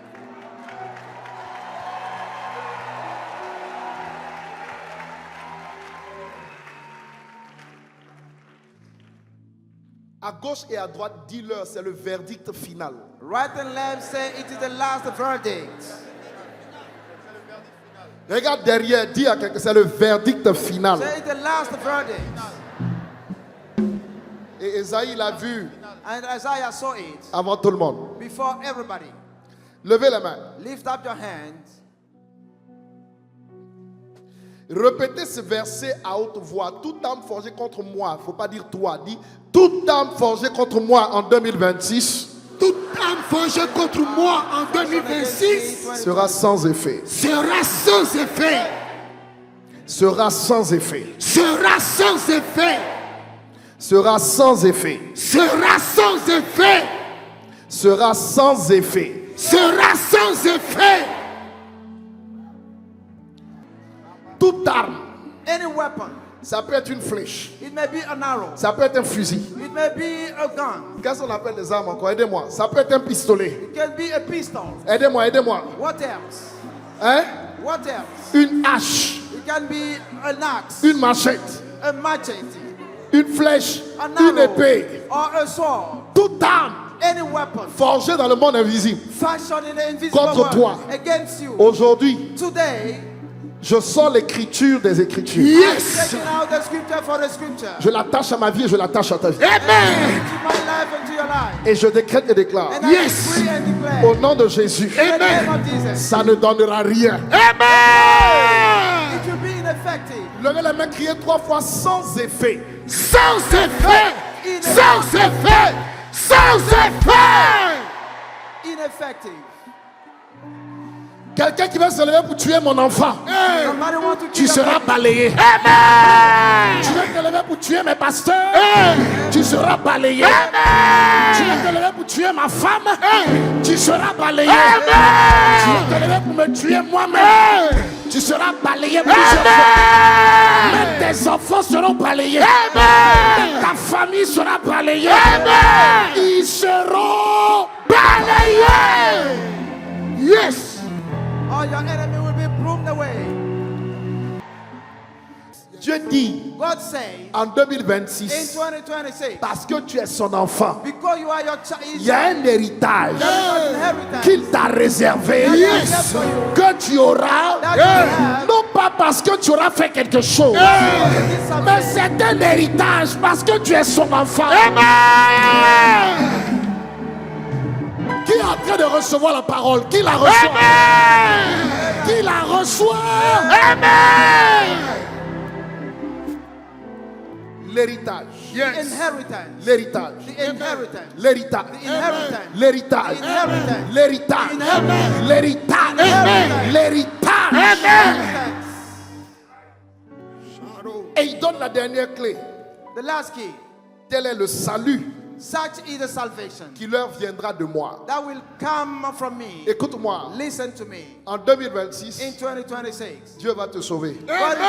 À gauche et à droite, dis-leur, c'est le verdict final. Right and left say it is the last verdict. Regarde derrière, dis à quelqu'un, c'est le verdict final. Say it the last verdict. Et Ésaïe l'a vu And Isaiah saw it avant tout le monde. before everybody. Levez la main. Lift up your hands. Répétez ce verset à haute voix. Toute âme forgée contre moi, il ne faut pas dire toi, dis toute âme forgée contre moi en 2026 toute âme forgée contre moi en 2026 sera sans effet. sera sans effet. Sera sans effet. Sera sans effet. Sera sans effet. Sera sans effet. Sera sans effet. Sera sans effet. Toute arme, Any weapon. ça peut être une flèche, It may be an arrow. ça peut être un fusil. It may be a gun. Qu'est-ce qu'on appelle les armes encore? Aidez-moi. Ça peut être un pistolet. It can be a pistol. Aidez-moi, aidez-moi. What else? Hein? What else? Une hache, It can be an axe, une machette, a machete, une flèche, an une arrow, épée. or a sword. Toute arme Any weapon forgée dans le monde invisible. fashioned in the invisible Contre world toi. against you. Aujourd'hui, Today, je sors l'écriture des écritures. Yes. taking out the scripture for the scripture. Je l'attache à ma vie et je l'attache à ta vie. Amen. To my life and to your life. Et je décrète et déclare, And I Yes. decree and declare au nom de Jésus, in the name of Jesus, ça ne donnera rien. Amen. it will be ineffective. Levez la main, criez 3 fois sans effet. Sans effet. Sans effet. Sans effet. Ineffective. Quelqu'un qui va se lever pour tuer mon enfant, Somebody want to tu kill seras a balayé. Amen. Tu vas te lever pour tuer mes pasteurs, tu seras balayé. Tu vas te lever pour tuer ma femme, tu seras balayé. Tu vas te lever pour me tuer moi-même, tu seras balayé plusieurs fois. Même tes enfants seront balayés. Même ta famille sera balayée. Ils seront balayés. Yes. All your enemy will be broomed away. Dieu dit God says en in 2026, 2026, parce que tu es son enfant, because you are your child, il y a un héritage inheritance qu'il t'a réservé, Yes. que tu auras, that you have. non pas parce que tu auras fait quelque chose, mais c'est un héritage parce que tu es son enfant. Qui est en train de recevoir la parole? Qui la reçoit? Qui la reçoit? L'héritage. The inheritance. L'héritage. The inheritance. L'héritage. The inheritance. L'héritage. The inheritance. L'héritage. Inheritance. L'héritage. Inheritance. L'héritage. Inheritance. Et il donne la dernière clé. The last key. Tel est le salut Such is the salvation qui leur viendra de moi. that will come from me. Écoute-moi. Listen to me. En 2026, In 2026, Dieu va te sauver. God is going to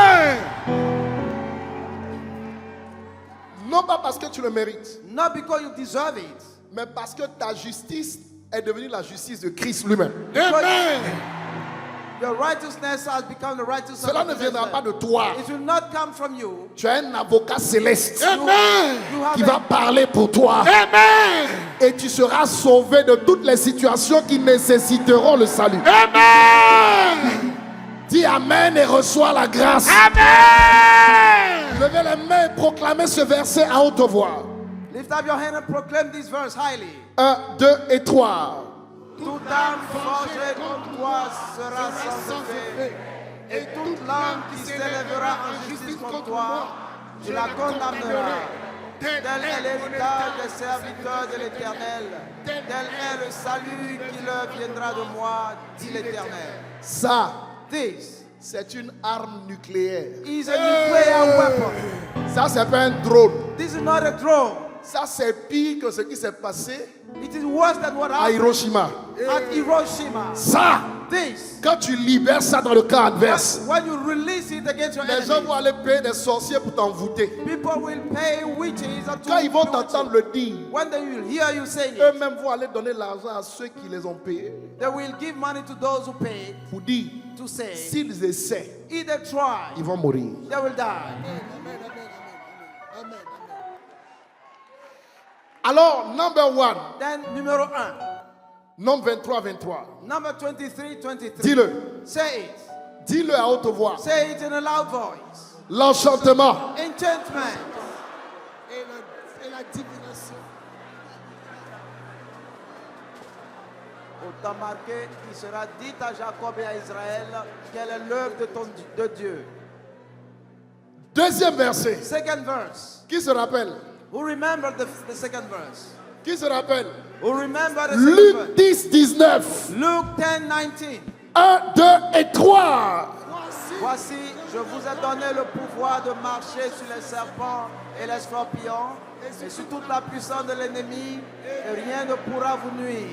save Non pas parce que tu tu le mérites, not because you deserve it, mais parce que ta justice est devenue la justice de Christ lui-même. Amen. your righteousness has become the righteousness Cela of ne Jesus. viendra pas de toi. It will not come from you. Tu as un avocat céleste Amen. You have qui va parler pour toi. Amen. Et tu seras sauvé de toutes les situations qui nécessiteront le salut. Amen. Dis Amen et reçois la grâce. Amen. Levez les mains et proclamez ce verset à haute voix. Lift up your hand and proclaim this verse highly. 1, 2 et 3. Toute arme forgée contre toi sera sans effet, et toute langue qui s'élèvera en justice contre toi, tu la condamneras. Tel est l'héritage des serviteurs de l'Éternel. Tel est le salut qui leur viendra de moi, dit l'Éternel. Ça, This c'est une arme nucléaire. is a nuclear weapon. Ça, c'est pas un drone. This is not a drone. Ça, c'est pire que ce qui s'est passé It is worse than what à happened Hiroshima. at Hiroshima. Ça, This, quand tu libères ça dans le camp adverse, when you release it against your les gens vont enemy, aller payer des sorciers pour t'envoûter. people will pay witches and Quand ils vont to t'entendre le dire, when they will hear you saying it, eux-mêmes vont aller donner l'argent à ceux qui les ont payés they will give money to those who paid pour dire, to say, s'ils essaient, if they try, ils vont mourir. they will die. Alors, number 1, Then, numéro 1, nombre 23, 23. number 23, 23. Dis-le. Say it. Dis-le à haute voix. Say it in a loud voice. L'enchantement, Enchantment. Et la divination. Au temps marqué, il sera dit à Jacob et à Israël quelle est l'œuvre de Dieu. deuxième verset. Second verse. Qui se rappelle? Who remember the second verse? Qui se rappelle? Who remember the second Luc verse? 10, 19. Luke 10, 19. 1, 2 et 3. Voici, je vous ai donné le pouvoir de marcher sur les serpents et les scorpions et sur toute la puissance de l'ennemi, et rien ne pourra vous nuire.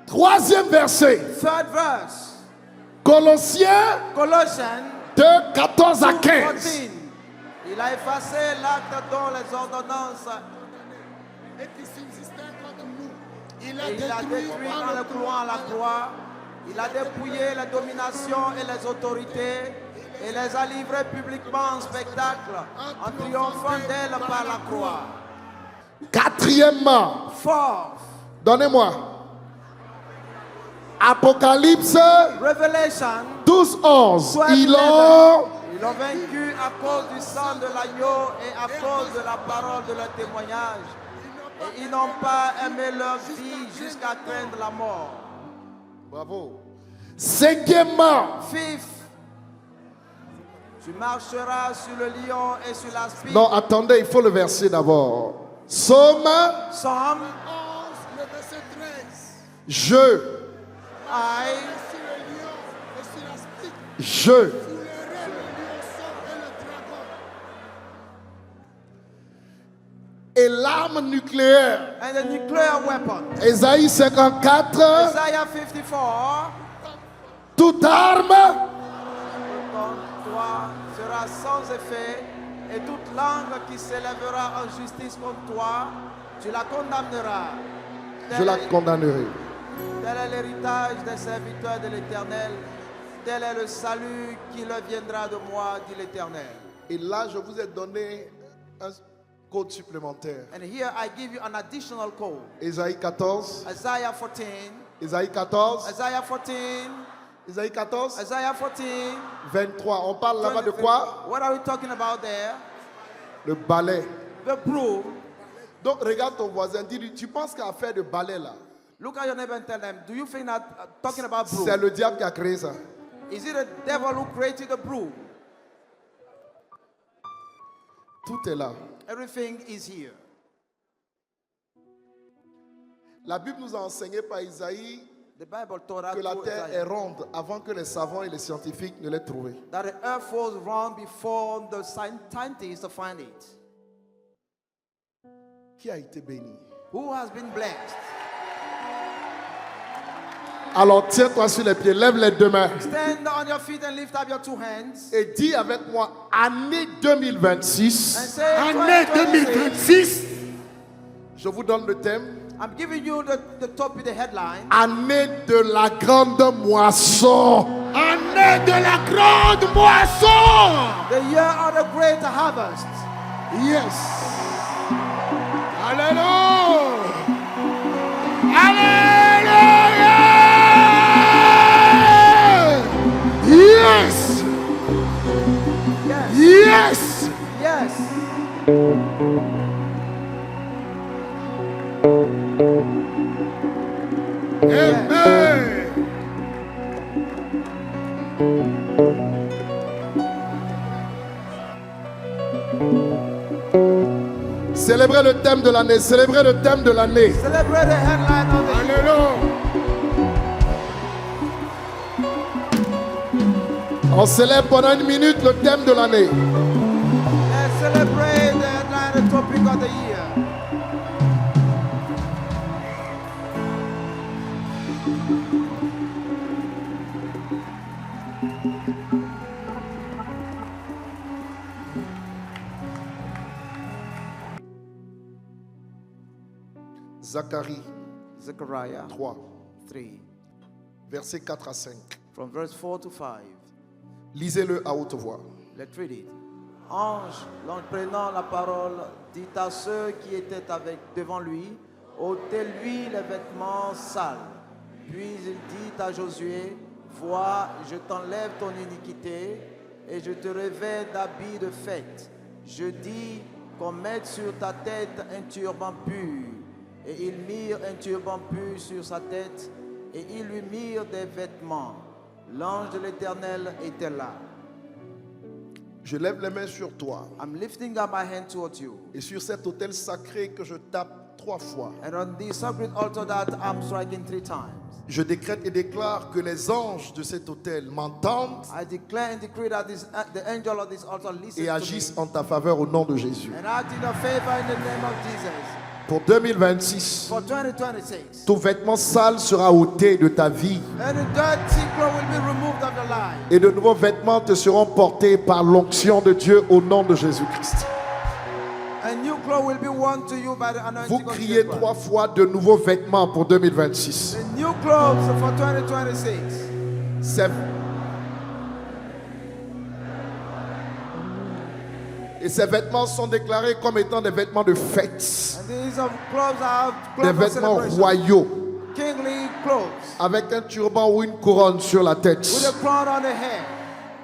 Troisième verset. Third verse. Colossiens Colossians 2, 14 à 15. 14. Il a effacé l'acte dont les ordonnances Et qui subsistait contre nous. Il et a il a détruit en le clouant à la croix. Il a dépouillé les dominations et les autorités et les a livrées publiquement en spectacle en triomphant d'elles par la croix. Quatrièmement, Fourth, donnez-moi. Apocalypse Revelation 12, 11. 12, Ils 11. ont Ils l'ont vaincu à cause du sang de l'agneau et à cause de la parole de leur témoignage. Et ils n'ont pas aimé leur vie jusqu'à craindre la mort. Bravo. Cinquièmement. Fifth, tu marcheras sur le lion et sur l'aspide. Non, attendez, il faut le verset d'abord. Somme, Psalm, 11, le verset 13. je, I, Sur le lion et sur la spite, je. sur le rêve, le lionceau et le dragon. Et l'arme nucléaire. and the nuclear weapon. Ésaïe 54. Isaiah 54, Toute arme contre toi sera sans effet, et toute langue qui s'élèvera en justice contre toi, tu la condamneras. je la condamnerai. Tel est l'héritage des serviteurs de l'Éternel. Tel est le salut qui leur viendra de moi, dit l'Éternel. Et là, je vous ai donné un code supplémentaire. And here I give you an additional code. Ésaïe 14. Isaiah 14, Ésaïe 14. Isaiah 14, Ésaïe 14. Isaiah 14. 23. On parle là-bas de quoi? What are we talking about there? Le balai. The broom. Donc regarde ton voisin, dis-lui, tu penses qu'à faire de balai là, Look at your neighbor and tell them, do you think that talking about c'est broom? le diable qui a créé ça. Is it the devil who created the broom? Tout est là. Everything is here. La Bible nous a enseigné par Isaïe The Bible taught us que la through terre est Isaiah ronde avant que les savants et les scientifiques ne l'aient trouvée. that the earth was round before the scientists find it. Qui a été béni? Who has been blessed? Alors tiens-toi sur les pieds, lève les deux mains Stand on your feet and lift up your two hands. et dis avec moi année And 2026. say, Année 2026. Je vous donne le thème. I'm giving you the topic, the headline. Année de la grande moisson. Année de la grande moisson. The year of the great harvest. Yes. Alléluia. Alléluia. Yes. Yes. Yes. Yes. Amen. Célébrez le thème de l'année. Célébrez le thème de l'année. Celebrate the headline of the year. Alléluia. On célèbre pendant une minute le thème de l'année. Let's celebrate the headline, the topic of the year. Zacharie Zechariah 3, 3, versets 4 à 5. from verse 4 to 5. Lisez-le à haute voix. Let's read it. Ange, l'ange prenant la parole, dit à ceux qui étaient devant lui, ôtez-lui les vêtements sales. Puis il dit à Josué, vois, je t'enlève ton iniquité et je te revêts d'habits de fête. Je dis qu'on mette sur ta tête un turban pur. Et ils mirent un turban pur sur sa tête et ils lui mirent des vêtements. L'ange de l'Éternel était là. Je lève les mains sur toi I'm lifting up my hand towards you. et sur cet autel sacré que je tape 3 fois. And on the sacred altar that I'm striking 3 times. Je décrète et déclare que les anges de cet autel m'entendent I declare and decree that the angel of this altar listens et to agissent me en ta faveur au nom de Jésus. and act in your favor in the name of Jesus. Pour 2026, For 2026, tout vêtement sale sera ôté de ta vie any dirty cloth will be removed of your life. et de nouveaux vêtements te seront portés par l'onction de Dieu au nom de Jésus-Christ. A new cloth will be worn to you by the Vous anointing of criez Jesus Christ. 3 fois de nouveaux vêtements pour 2026. The new clothes for 2026. Et ces vêtements sont déclarés comme étant des vêtements de fête, And these clothes are des clothes of vêtements celebration. royaux, Kingly clothes avec un turban ou une couronne sur la tête. with a crown on the head.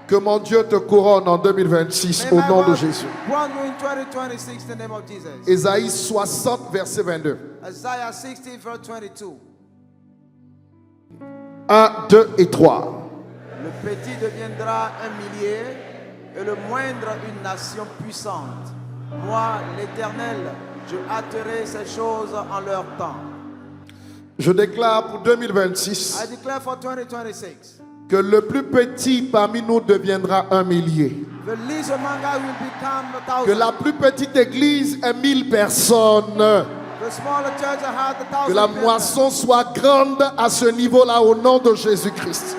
Que mon Dieu te couronne en 2026 au May my nom de God Jésus. crown you in 2026 in the name of Jesus. Ésaïe 60, verset 22. Isaiah 60 verse 22. 1, 2 et 3. Le petit deviendra un millier et le moindre une nation puissante. Moi, l'Éternel, je hâterai ces choses en leur temps. Je déclare pour 2026 I declare for 2026, que le plus petit parmi nous deviendra un millier. the least among us will become a Que thousand. la plus petite église ait 1000 personnes. The smaller church has a Que thousand la people. moisson soit grande à ce niveau-là au nom de Jésus-Christ.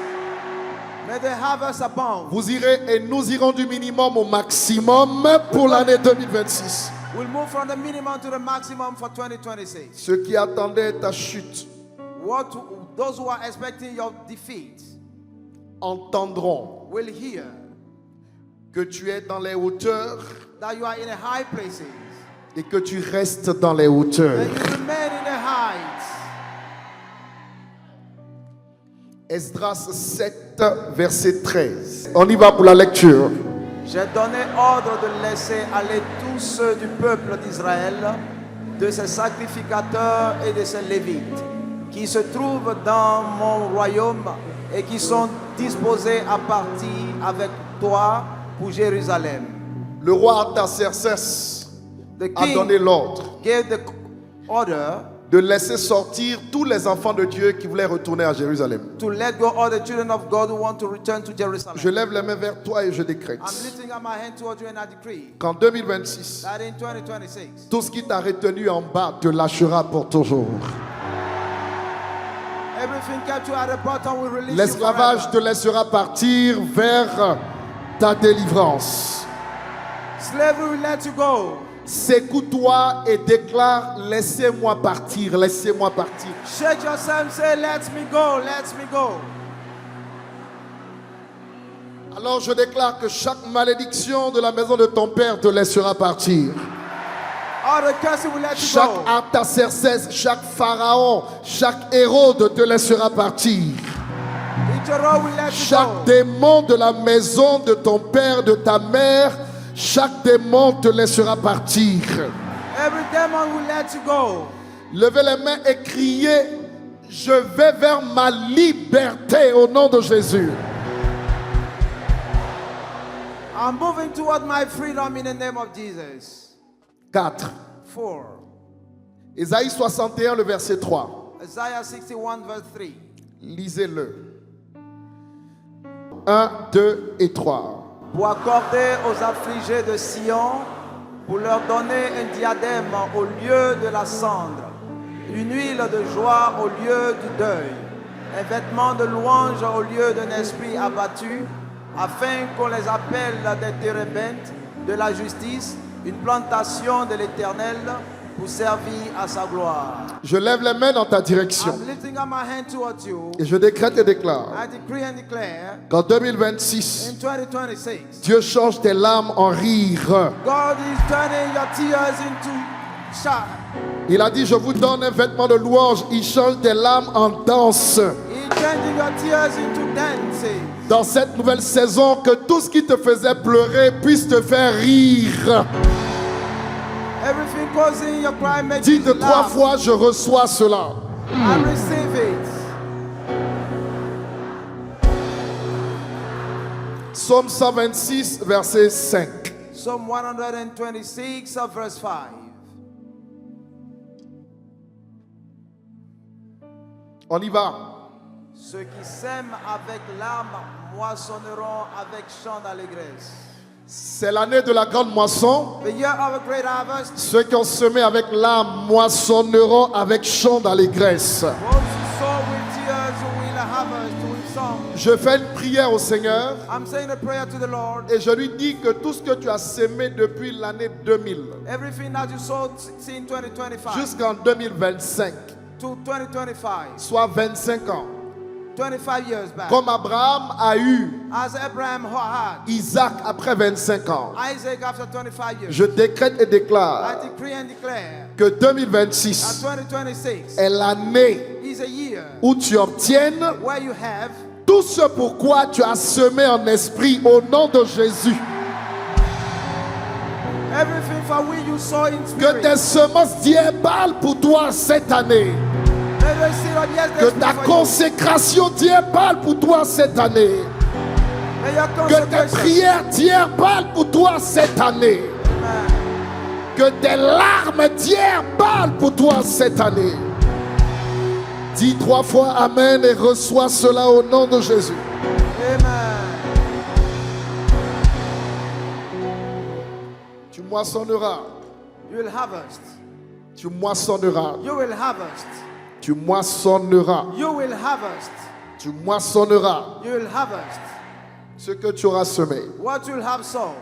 May the harvest abound. Vous irez et nous irons du minimum au maximum pour l'année 2026. We'll move from the minimum to the maximum for 2026. Ceux qui attendaient ta chute Those who are expecting your defeat entendront will hear que tu es dans les hauteurs that you are in the high places et que tu restes dans les hauteurs. and you remain in the heights. Esdras 7, verset 13. On y va pour la lecture. J'ai donné ordre de laisser aller tous ceux du peuple d'Israël, de ses sacrificateurs et de ses lévites, qui se trouvent dans mon royaume et qui sont disposés à partir avec toi pour Jérusalem. Le roi Artaxerxès The a donné king l'ordre gave the order de laisser sortir tous les enfants de Dieu qui voulaient retourner à Jérusalem. to let go all the children of God who want to return to Jerusalem. Je lève les mains vers toi et je décrète I'm lifting up my hand towards you and I decree qu'en 2026, that in 2026, tout ce qui t'a retenu en bas te lâchera pour toujours. Everything kept you at the bottom will release you L'esclavage te forever. laissera partir vers ta délivrance. Slavery will let you go. Secoue-toi et déclare: laissez-moi partir, laissez-moi partir. Shake yourself and say, let me go, let me go. Alors je déclare que chaque malédiction de la maison de ton père te laissera partir. All the cursing will let you Chaque go. Artaxerxès, chaque pharaon, chaque Hérode te laissera partir. Ijoro will let you Chaque go. démon de la maison de ton père, de ta mère, chaque démon te laissera partir. Every demon will let you go. Levez les mains et criez: je vais vers ma liberté au nom de Jésus. I'm moving toward my freedom in the name of Jesus. 4. 4. Ésaïe 61, le verset 3. Isaiah 61 verse 3. Lisez-le. 1, 2 et 3. Pour accorder aux affligés de Sion, pour leur donner un diadème au lieu de la cendre, une huile de joie au lieu du deuil, un vêtement de louange au lieu d'un esprit abattu, afin qu'on les appelle des térébintes de la justice, une plantation de l'Éternel pour servir à sa gloire. Je lève les mains dans ta direction I'm lifting up my hand towards you. et je décrète et déclare I decree and declare qu'en 2026, in 2026, Dieu change tes larmes en rire. God is turning your tears into shout. Il a dit: je vous donne un vêtement de louange. Il change tes larmes en danse. He's changing your tears into dancing. Dans cette nouvelle saison, que tout ce qui te faisait pleurer puisse te faire rire. Everything causing your cry makes Dites you 3 laugh. fois: je reçois cela. I receive it. Psaume 126, verset 5. Psalm 126 verse 5. On y va. Ceux qui sèment avec larmes moissonneront avec chant d'allégresse. C'est l'année de la grande moisson. The year of a great harvest. Ceux qui ont semé avec larmes moissonneront avec chant d'allégresse. Those who sow with tears will harvest with song. Je fais une prière au Seigneur I'm saying a prayer to the Lord. et je lui dis que tout ce que tu as semé depuis l'année 2000 Everything that you sowed in 2025 jusqu'en 2025, to 2025, soit 25 ans, 25 years back. comme Abraham a eu As Abraham had Isaac après 25 ans, Isaac after 25 years. je décrète et déclare I decree and declare que that 2026 2026 est l'année is a year où tu obtiennes where you have tout ce pourquoi tu as semé en esprit au nom de Jésus. everything for which you sow in Que spirit. tes semences Dieu parlent pour toi cette année. May the seed of yes, Que they ta speak for you. consécration Dieu parle pour toi cette année. May your Que tes consecration. prières Dieu parlent pour toi cette année. Amen. Que tes larmes Dieu parlent pour toi cette année. Dis 3 fois Amen et reçois cela au nom de Jésus. Amen. Tu moissonneras. You will harvest. Tu moissonneras. You will harvest. Tu moissonneras. You will harvest. Tu moissonneras You will harvest. ce que tu auras semé. What you will have sown.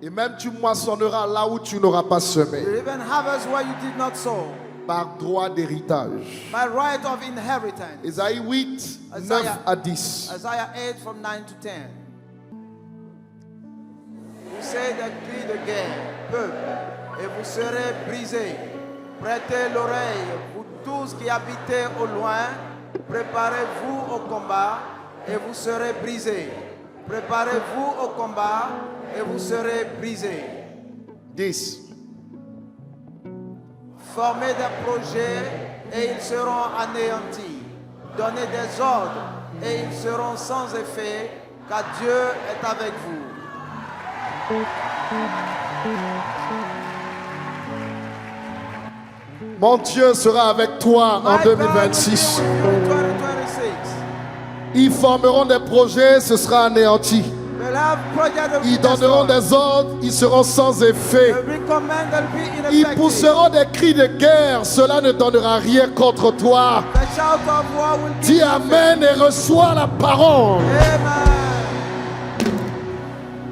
Et même tu moissonneras là où tu n'auras pas semé. You will even harvest where you did not sow. Par droit d'héritage. By right of inheritance. Ésaïe 8, 9 à 10. Isaiah 8 from 9 to 10. Vous serez des cris de guerre, peuple, et vous serez brisés. Prêtez l'oreille, vous tous qui habitez au loin. Préparez-vous au combat et vous serez brisés. Préparez-vous au combat et vous serez brisés. 10. Formez des projets et ils seront anéantis. Donnez des ordres et ils seront sans effet, car Dieu est avec vous. Mon Dieu sera avec toi en My God will be 2026. with you in 2026. Ils formeront des projets, ce sera anéanti. They'll have project that will Ils be donneront destroyed. des ordres, ils seront sans effet. The recommend that will be Ils ineffective. pousseront des cris de guerre, cela ne donnera rien contre toi. The shout of war will be Dis Amen et reçois la parole. Amen.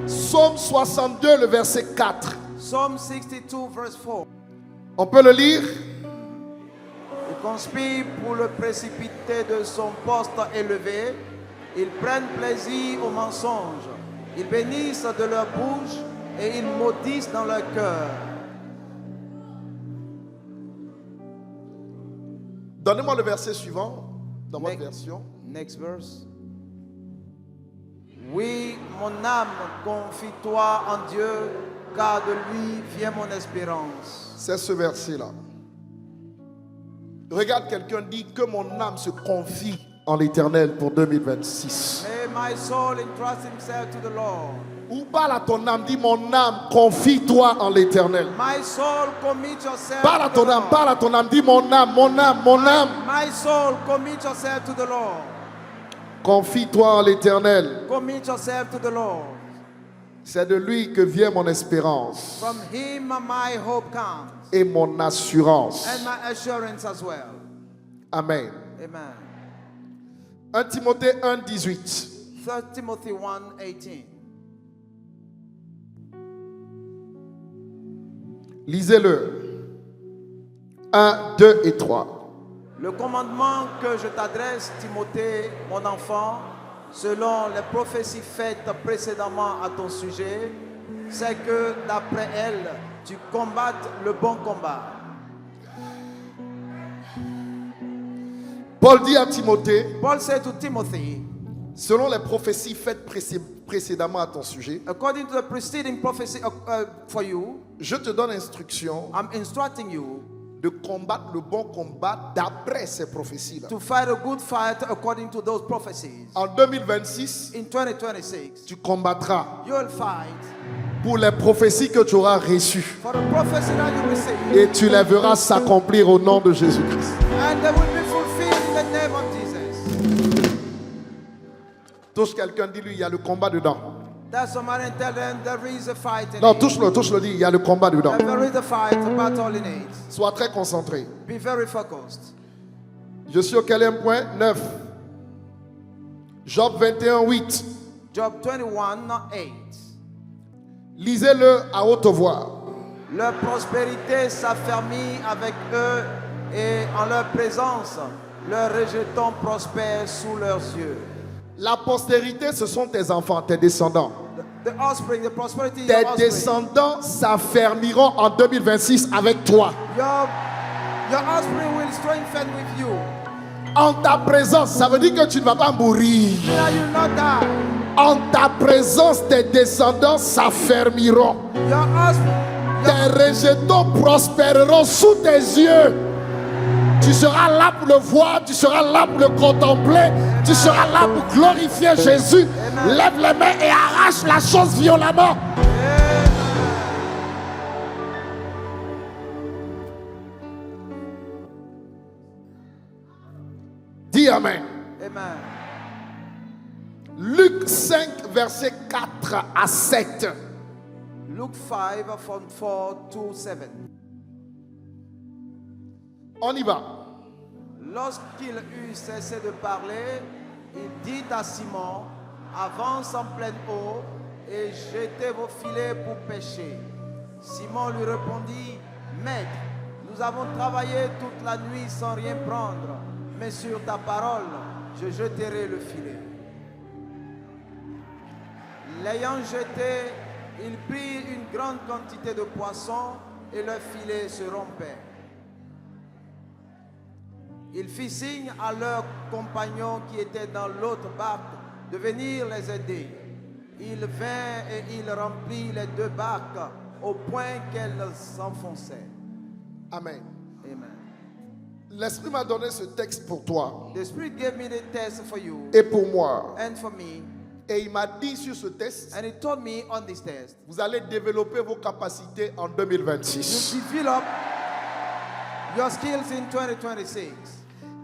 Psaume 62, le verset 4. Psalm 62 verse 4. On peut le lire? Ils conspirent pour le précipiter de son poste élevé. Ils prennent plaisir au mensonge. Ils bénissent de leur bouche et ils maudissent dans leur cœur. Donnez-moi le verset suivant dans votre version. Next verse. Oui, mon âme, confie-toi en Dieu, car de lui vient mon espérance. C'est ce verset-là. Regarde, quelqu'un dit que mon âme se confie en l'Éternel pour 2026. May my soul entrust himself to the Lord. Ou parle à ton âme, dis mon âme, confie-toi en l'Éternel. My soul, commit yourself Parle à to ton the âme, Lord. parle à ton âme, dis mon âme, mon âme, mon âme. My soul, commit yourself to the Lord. Confie-toi en l'Éternel. Commit yourself to the Lord. C'est de lui que vient mon espérance From him my hope comes, et mon assurance. and my assurance as well. Amen. Amen. 1 Timothée 1, 18. 3 Timothy 1:18. Lisez-le. 1, 2 et 3. Le commandement que je t'adresse, Timothée, mon enfant, selon les prophéties faites précédemment à ton sujet, c'est que d'après elles, tu combattes le bon combat. Paul dit à Timothée, Paul said to Timothy, selon les prophéties faites précédemment à ton sujet, according to the preceding prophecy for you, je te donne instruction I'm instructing you de combattre le bon combat d'après ces prophéties-là. to fight a good fight according to those prophecies. En 2026, In 2026, tu combattras you will fight pour les prophéties que tu auras reçues for the prophecy that you receive, et tu les verras s'accomplir au nom de Jésus-Christ. and they will be fulfilled in the name of Jesus. Touche quelqu'un, dis-lui, il y a le combat dedans. That somebody tell them there is a fight in Non, it. touche-le, dis, il y a le combat dedans. That there is a fight, a battle in it. Sois très concentré. Be very focused. Je suis au quatrième point? 9. Job 21, 8. Job 21:8. Lisez-le à haute voix. Leur prospérité s'affermit avec eux et en leur présence, leurs rejetons prospèrent sous leurs yeux. La postérité, ce sont tes enfants, tes descendants. The offspring, the prosperity of Tes your offspring. descendants s'affermiront en 2026 avec toi. Your offspring will strengthen with you. En ta présence, ça veut dire que tu ne vas pas mourir. Now you will not die. En ta présence, tes descendants s'affermiront. Your offspring, Tes rejetons prospéreront sous tes yeux. Tu seras là pour le voir, tu seras là pour le contempler, tu seras là pour glorifier Jésus. Lève les mains et arrache la chose violemment. Dis Amen. Amen. Luc 5, verset 4 à 7. Luke 5 from 4 to 7. On y va. Lorsqu'il eut cessé de parler, il dit à Simon, avance en pleine eau et jetez vos filets pour pêcher. Simon lui répondit, Maître, nous avons travaillé toute la nuit sans rien prendre, mais sur ta parole, je jeterai le filet. L'ayant jeté, il prit une grande quantité de poissons et le filet se rompait. Il fit signe à leurs compagnons qui étaient dans l'autre barque de venir les aider. Il vint et il remplit les deux barques au point qu'elles s'enfonçaient. Amen. Amen. L'Esprit m'a donné ce texte pour toi The Spirit gave me the test for you et pour moi. and for me, Et il m'a dit sur ce test, and he told me on this test, vous allez développer vos capacités en 2026. you develop your skills in 2026.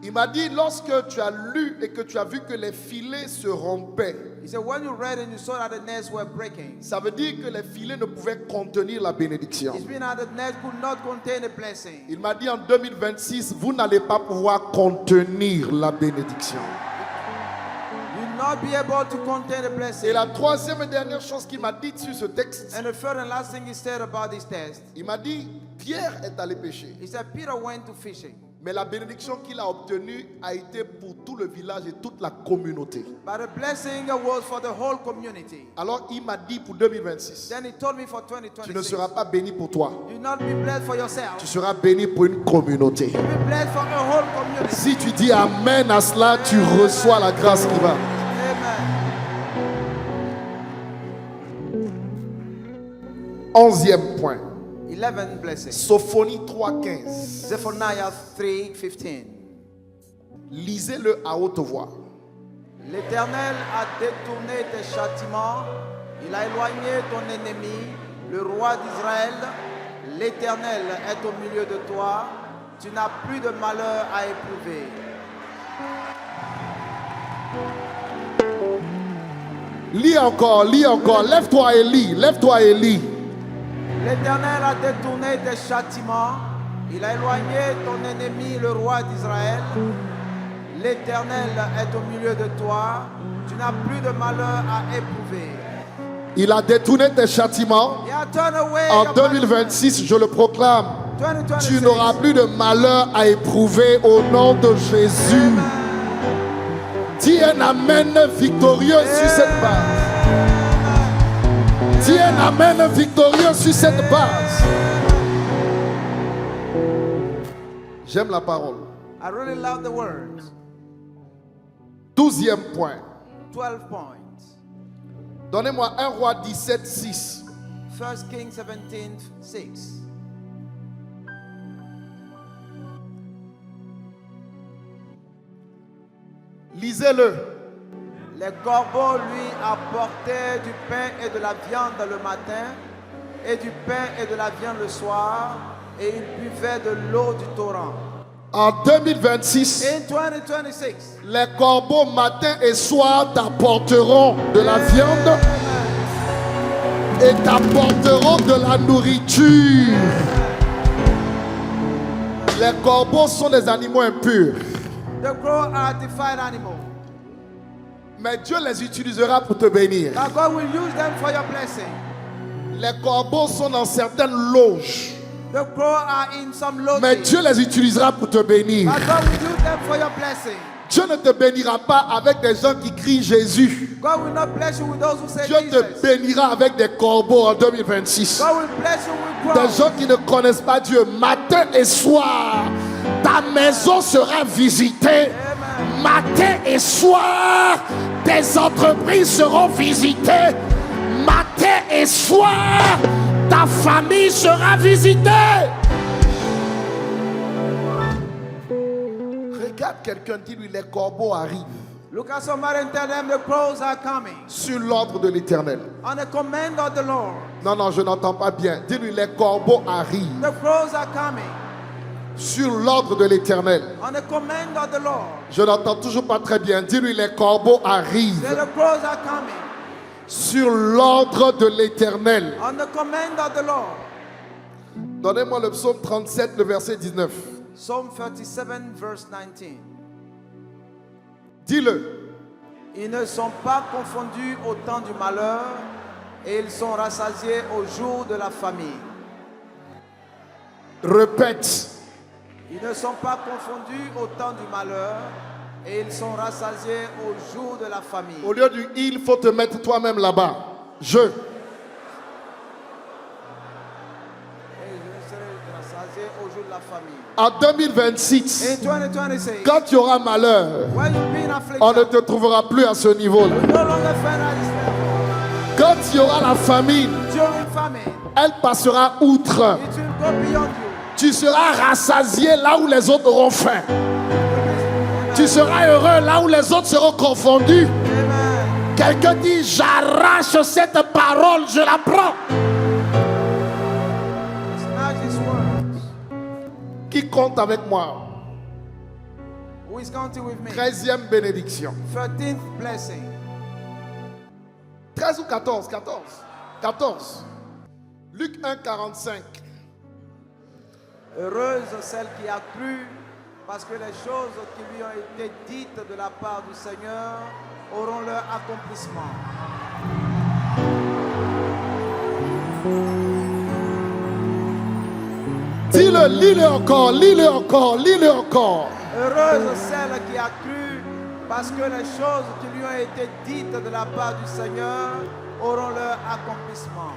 Il m'a dit, lorsque tu as lu et que tu as vu que les filets se rompaient, He said, when you read and you saw that the nets were breaking, ça veut dire que les filets ne pouvaient contenir la bénédiction. it's been that the net could not contain the blessing. Il m'a dit en 2026, vous n'allez pas pouvoir contenir la bénédiction. You will not be able to contain the blessing. Et la troisième et dernière chose qu'il m'a dit sur ce texte, And the third and last thing he said about this test, il m'a dit, Pierre est allé pêcher. he said Peter went to fishing. Mais la bénédiction qu'il a obtenue a été pour tout le village et toute la communauté. But the blessing was for the whole community. Alors il m'a dit pour 2026, Then he told me for tu ne 2026, seras pas béni pour toi, you will not be blessed for yourself. tu seras béni pour une communauté. You will be blessed for a whole community. Si tu dis Amen à cela, tu reçois la grâce qui va. Amen. 11e point. 11 blessings. Sophonie 3.15. Zephaniah 3:15. Lisez-le à haute voix. L'Éternel a détourné tes châtiments, il a éloigné ton ennemi, le roi d'Israël. L'Éternel est au milieu de toi, tu n'as plus de malheur à éprouver. Lis encore, lève-toi et lis, lève-toi et lis. L'Éternel a détourné tes châtiments, il a éloigné ton ennemi, le roi d'Israël. L'Éternel est au milieu de toi, tu n'as plus de malheur à éprouver. Il a détourné tes châtiments. He has turned away En your 2026, je le proclame, punishment. tu 2026. n'auras plus de malheur à éprouver au nom de Jésus. Dis un amen victorieux sur cette base. Dis un amen victorieux sur cette base. J'aime la parole. I really love the words. 12e point. 12 points. Donnez-moi 1 Roi 17, 6. 1 Kings 17:6. Lisez-le. Les corbeaux lui apportaient du pain et de la viande le matin, et du pain et de la viande le soir, et il buvait de l'eau du torrent. En 2026, In 2026, les corbeaux matin et soir t'apporteront de la viande et t'apporteront de la nourriture. Les corbeaux sont des animaux impurs, the crow are defiled animals. mais Dieu les utilisera pour te bénir. That God will use them for your blessing. Les corbeaux sont dans certaines loges, The crow are in some lodges. mais Dieu les utilisera pour te bénir. But God will use them for your blessing. Dieu ne te bénira pas avec des gens qui crient Jésus. God will not bless you with those who say Dieu te Jesus. bénira avec des corbeaux en 2026. God will bless you with Des crows. gens qui ne connaissent pas Dieu, matin et soir, ta maison sera visitée. Amen. Matin et soir, tes entreprises seront visitées. Matin et soir, ta famille sera visitée. Regarde quelqu'un, dis-lui, les corbeaux arrivent Look at somebody and tell them the crows are coming. sur l'ordre de l'Éternel. On the command of the Lord. Non, je n'entends pas bien. Dis-lui, les corbeaux arrivent The crows are coming. sur l'ordre de l'Éternel. On the command of the Lord. Je n'entends toujours pas très bien. Dis-lui, les corbeaux Say arrivent the crows are coming. sur l'ordre de l'Éternel. On the command of the Lord. Donnez-moi le psaume 37, le verset 19. Psalm 37 verse 19. Dis-le. Ils ne sont pas confondus au temps du malheur et ils sont rassasiés au jour de la famille. Répète. Ils ne sont pas confondus au temps du malheur et ils sont rassasiés au jour de la famille. Au lieu du il, faut te mettre toi-même là-bas. Je. Et je serai rassasié au jour de la famille. En 2026, In 2026, quand tu auras malheur, when you be in affliction, on ne te trouvera plus à ce niveau-là. you no longer find at this level. Quand il y aura la famine, During famine, elle passera outre. it will go beyond you. Tu seras rassasié là où les autres auront faim. Tu seras heureux là où les autres seront confondus. Amen. Quelqu'un dit, j'arrache cette parole, je la prends. Snatch these words. Qui compte avec moi? Who Who is counting with me? 13e bénédiction. 13th blessing. 13 ou 14? 14. Luc 1, 45. Heureuse celle qui a cru, parce que les choses qui lui ont été dites de la part du Seigneur auront leur accomplissement. Dis-le, lis-le encore, lis-le encore, lis-le encore. Heureuse celle qui a cru, parce que les choses qui lui ont été dites de la part du Seigneur auront leur accomplissement.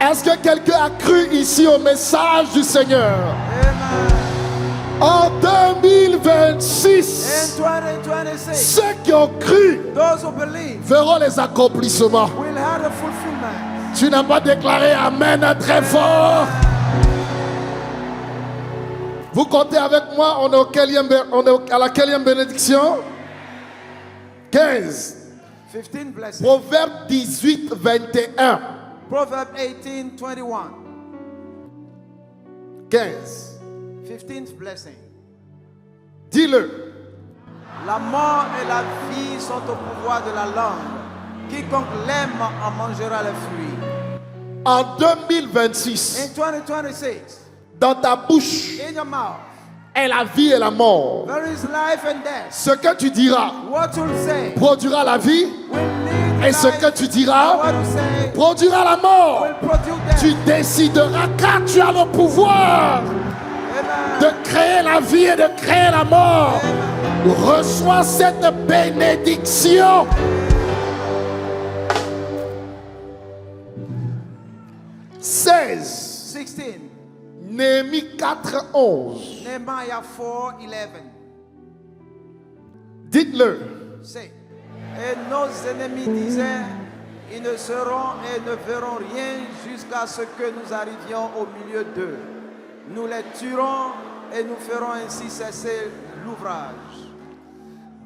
Est-ce que quelqu'un a cru ici au message du Seigneur? Amen. En 2026, In 2026, ceux qui ont cru those who believe verront les accomplissements. will have the fulfillment. Tu n'as pas déclaré Amen très fort. Vous comptez avec moi, on est à la quelle bénédiction? 15. 15 blessings. Proverbe 18, 21. Proverbs 18, 21. 15. 15th blessing. Dis-le. La mort et la vie sont au pouvoir de la langue. Quiconque l'aime en mangera les fruits. En 2026, In 2026, dans ta bouche in your mouth, est la vie et la mort. there is life and death. Ce que tu diras What you'll say produira la vie, will lead et ce life. que tu And diras what you say produira la mort. will produce death. Tu décideras car tu as le pouvoir Amen. de créer la vie et de créer la mort. Reçois cette bénédiction. « 16. 16. Néhémie 4, 11. Nehemiah 4, 11. Dites-le. Say. Et nos ennemis disaient, ils ne seront et ne verront rien jusqu'à ce que nous arrivions au milieu d'eux. Nous les tuerons et nous ferons ainsi cesser l'ouvrage.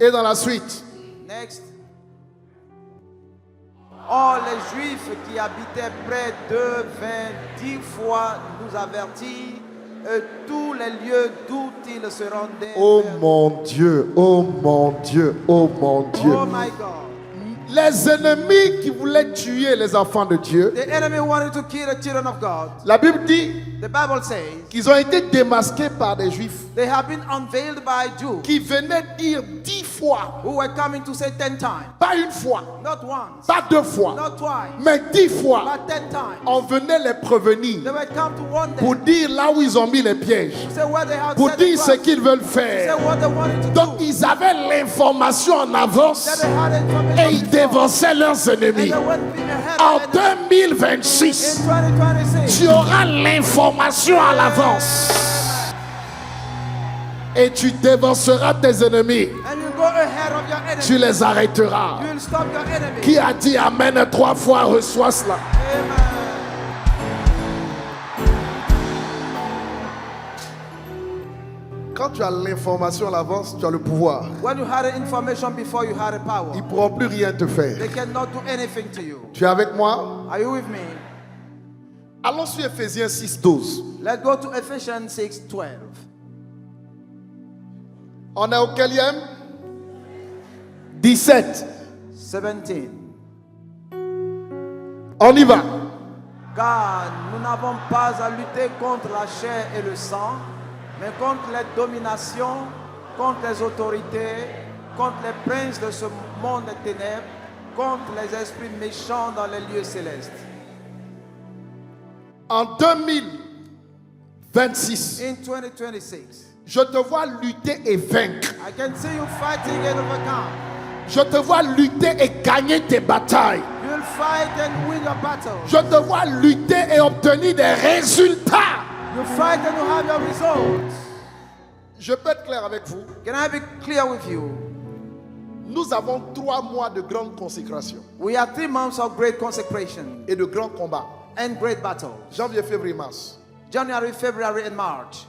Et dans la suite. Next. Or, les Juifs qui habitaient près d'eux vinrent 10 fois nous avertir, et tous les lieux d'où ils se rendaient. Oh mon Dieu, oh mon Dieu, oh mon Dieu. Oh my God. Les ennemis qui voulaient tuer les enfants de Dieu, The enemy wanted to kill the children of God. la Bible dit The Bible says qu'ils ont été démasqués par des Juifs they have been unveiled by Jews qui venaient dire 10 fois, who were coming to say 10 times. pas une fois, Not once, pas 2 fois, not twice, mais 10 fois. but 10 times. On venait les prévenir They were come to warn pour them, dire là où ils ont mis les pièges, to say where they had pour set dire the ce trap, qu'ils veulent to say faire. what they wanted to Donc do. ils avaient l'information en That avance they had information et ils before, dévançaient leurs and ennemis. they went ahead En of them. 2026, In 2026, tu auras l'information à l'avance et tu dévanceras tes ennemis. and you go ahead of your enemy. Tu les arrêteras. You will stop your enemy. Qui a dit Amen 3 fois, reçoit cela. Amen. Quand tu as l'information à l'avance, tu as le pouvoir. When you had the information before you had the power, Ils ne pourront plus rien te faire. they cannot do anything to you. Tu es avec moi? Are you with me? Allons sur Ephésiens 6, 12. Let's go to Ephesians 6:12. On est au quatrième? 17. 17. On y va. Car nous n'avons pas à lutter contre la chair et le sang, mais contre les dominations, contre les autorités, contre les princes de ce monde des ténèbres, contre les esprits méchants dans les lieux célestes. En 2026, In 2026, je te vois lutter et vaincre. I can see you fighting and overcome. Je te vois lutter et gagner tes batailles. You will fight and win your battle. Je te vois lutter et obtenir des résultats. You fight and you have your results. Je peux être clair avec vous. Can I be clear with you? Nous avons 3 mois de grande consécration We have 3 months of great consecration et de grands combats. and great battles. Janvier, février, mars. January, February, and March.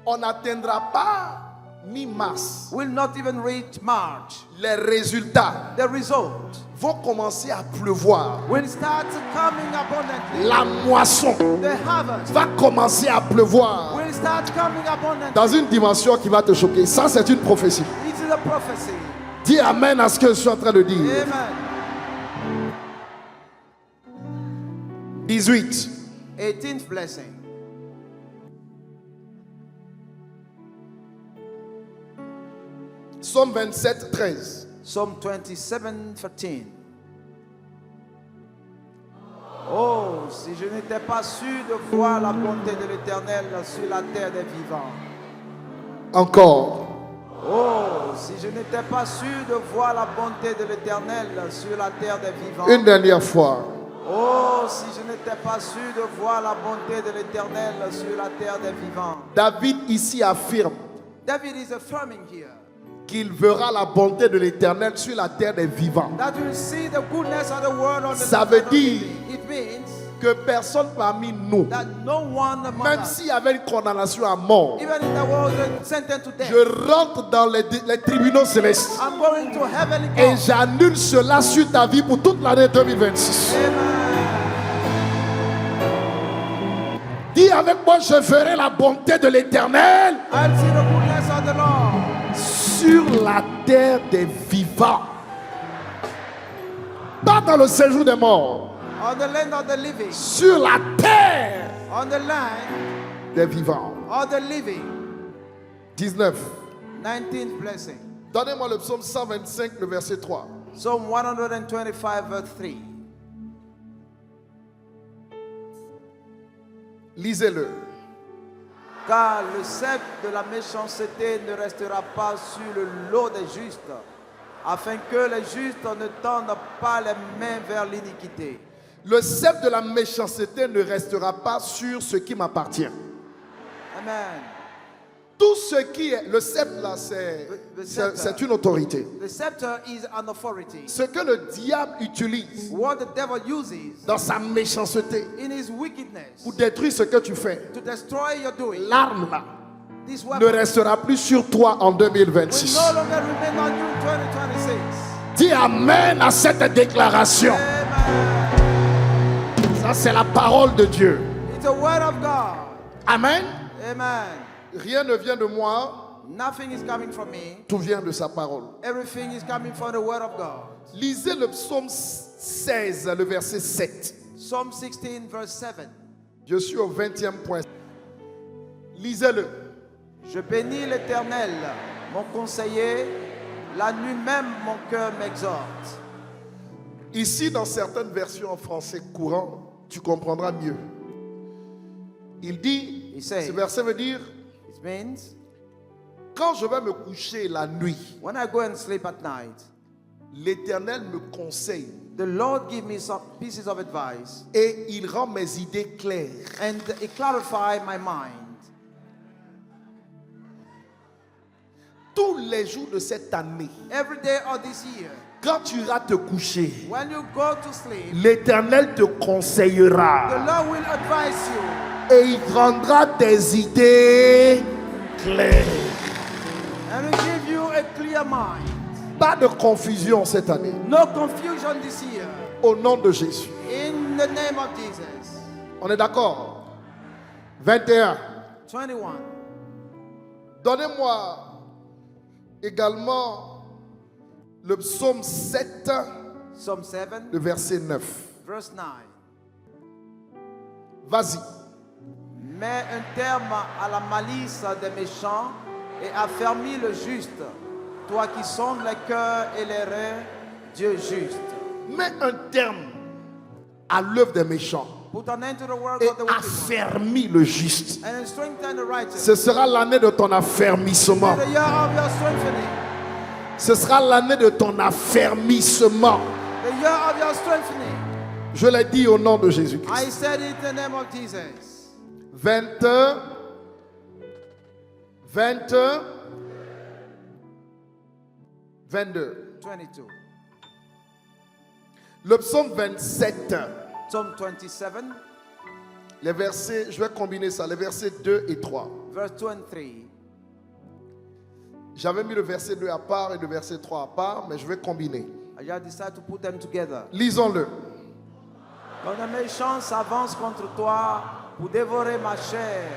On n'atteindra pas mi-mars Will not even reach March. les résultats The result vont commencer à pleuvoir. will start coming abundantly. La moisson The harvest va commencer à pleuvoir will start coming abundantly. dans une dimension qui va te choquer. Ça, c'est une prophétie. It is a prophecy. Dis amen à ce que je suis en train de dire. Amen. 18. 18th blessing. Psaume 27, 13. Psalm 27:13. Oh, si je n'étais pas sûr de voir la bonté de l'Éternel sur la terre des vivants. Encore. Oh, si je n'étais pas sûr de voir la bonté de l'Éternel sur la terre des vivants. Une dernière fois. Oh, si je n'étais pas sûr de voir la bonté de l'Éternel sur la terre des vivants. David ici affirme David is affirming here qu'il verra la bonté de l'Éternel sur la terre des vivants. that you see the goodness of the world on the Ça land veut of dire living. It means que personne parmi nous, that no one among même us, s'il y avait une condamnation à mort, even if there was a sentence to death, je rentre dans les tribunaux célestes I'm going to heavenly et court. j'annule cela sur ta vie pour toute l'année 2026. Amen. Dis avec moi, je verrai la bonté de l'Éternel I'll see the goodness of the Lord sur la terre des vivants. Pas dans le séjour des morts, on the land of the living, sur la terre on the land des vivants. of the living. 19. 19th blessing. Donnez-moi le psaume 125, le verset 3. Psalm 125 verse 3. Lisez-le. Car le sceptre de la méchanceté ne restera pas sur le lot des justes, afin que les justes ne tendent pas les mains vers l'iniquité. Le sceptre de la méchanceté ne restera pas sur ce qui m'appartient. Amen. Tout ce qui est... Le sceptre là, c'est une autorité. The scepter is an authority. Ce que le diable utilise What the devil uses dans sa méchanceté in his wickedness pour détruire ce que tu fais, to destroy your doing, l'arme là this ne weapon restera plus sur toi en will 2026. no longer remain on you in 2026. Dis amen à cette déclaration. Amen. Ça, c'est la parole de Dieu. It's a word of God. Amen. Amen. Rien ne vient de moi, Nothing is coming from me. tout vient de sa parole. Everything is coming from the word of God. Lisez le psaume 16, le verset 7. Psalm 16 verse 7. Je suis au 20e point. Lisez-le. Je bénis l'Éternel, mon conseiller. La nuit même, mon cœur m'exhorte. Ici, dans certaines versions en français courant, tu comprendras mieux. Il dit, Il says, ce verset veut dire, It means quand je vais me coucher la nuit, when I go and sleep at night, l'Éternel me conseille the Lord give me some pieces of advice et il rend mes idées claires. and it clarifies my mind. Tous les jours de cette année, Every day of this year, quand tu iras te coucher, when you go to sleep, l'Éternel te the conseillera Lord will advise you et il rendra des idées claires. and will give you a clear mind. Pas de confusion cette année. No confusion this year. Au nom de Jésus. In the name of Jesus. On est d'accord? 21. 21. Donnez-moi également le psaume 7, Psalm 7, le verset 9. verse 9. Vas-y. Mets un terme à la malice des méchants et affermis le juste. Toi qui sondes les cœurs et les reins, Dieu juste. Mets un terme à l'œuvre des méchants Put an end to the work et of the wicked one, affermis le juste. and strengthen the righteous. Ce sera l'année de ton affermissement. The year of your strengthening. Ce sera l'année de ton affermissement. The year of your strengthening. Je l'ai dit au nom de Jésus-Christ. I said it in the name of Jesus. 21, 22. 22. Le psaume 27, Psalm 27, les versets, je vais combiner ça, les versets 2 et 3. verse 2 and 3. J'avais mis le verset 2 à part et le verset 3 à part, mais je vais combiner. I just decided to put them together. Lisons-le. Quand les méchants s'avancent contre toi pour dévorer ma chair,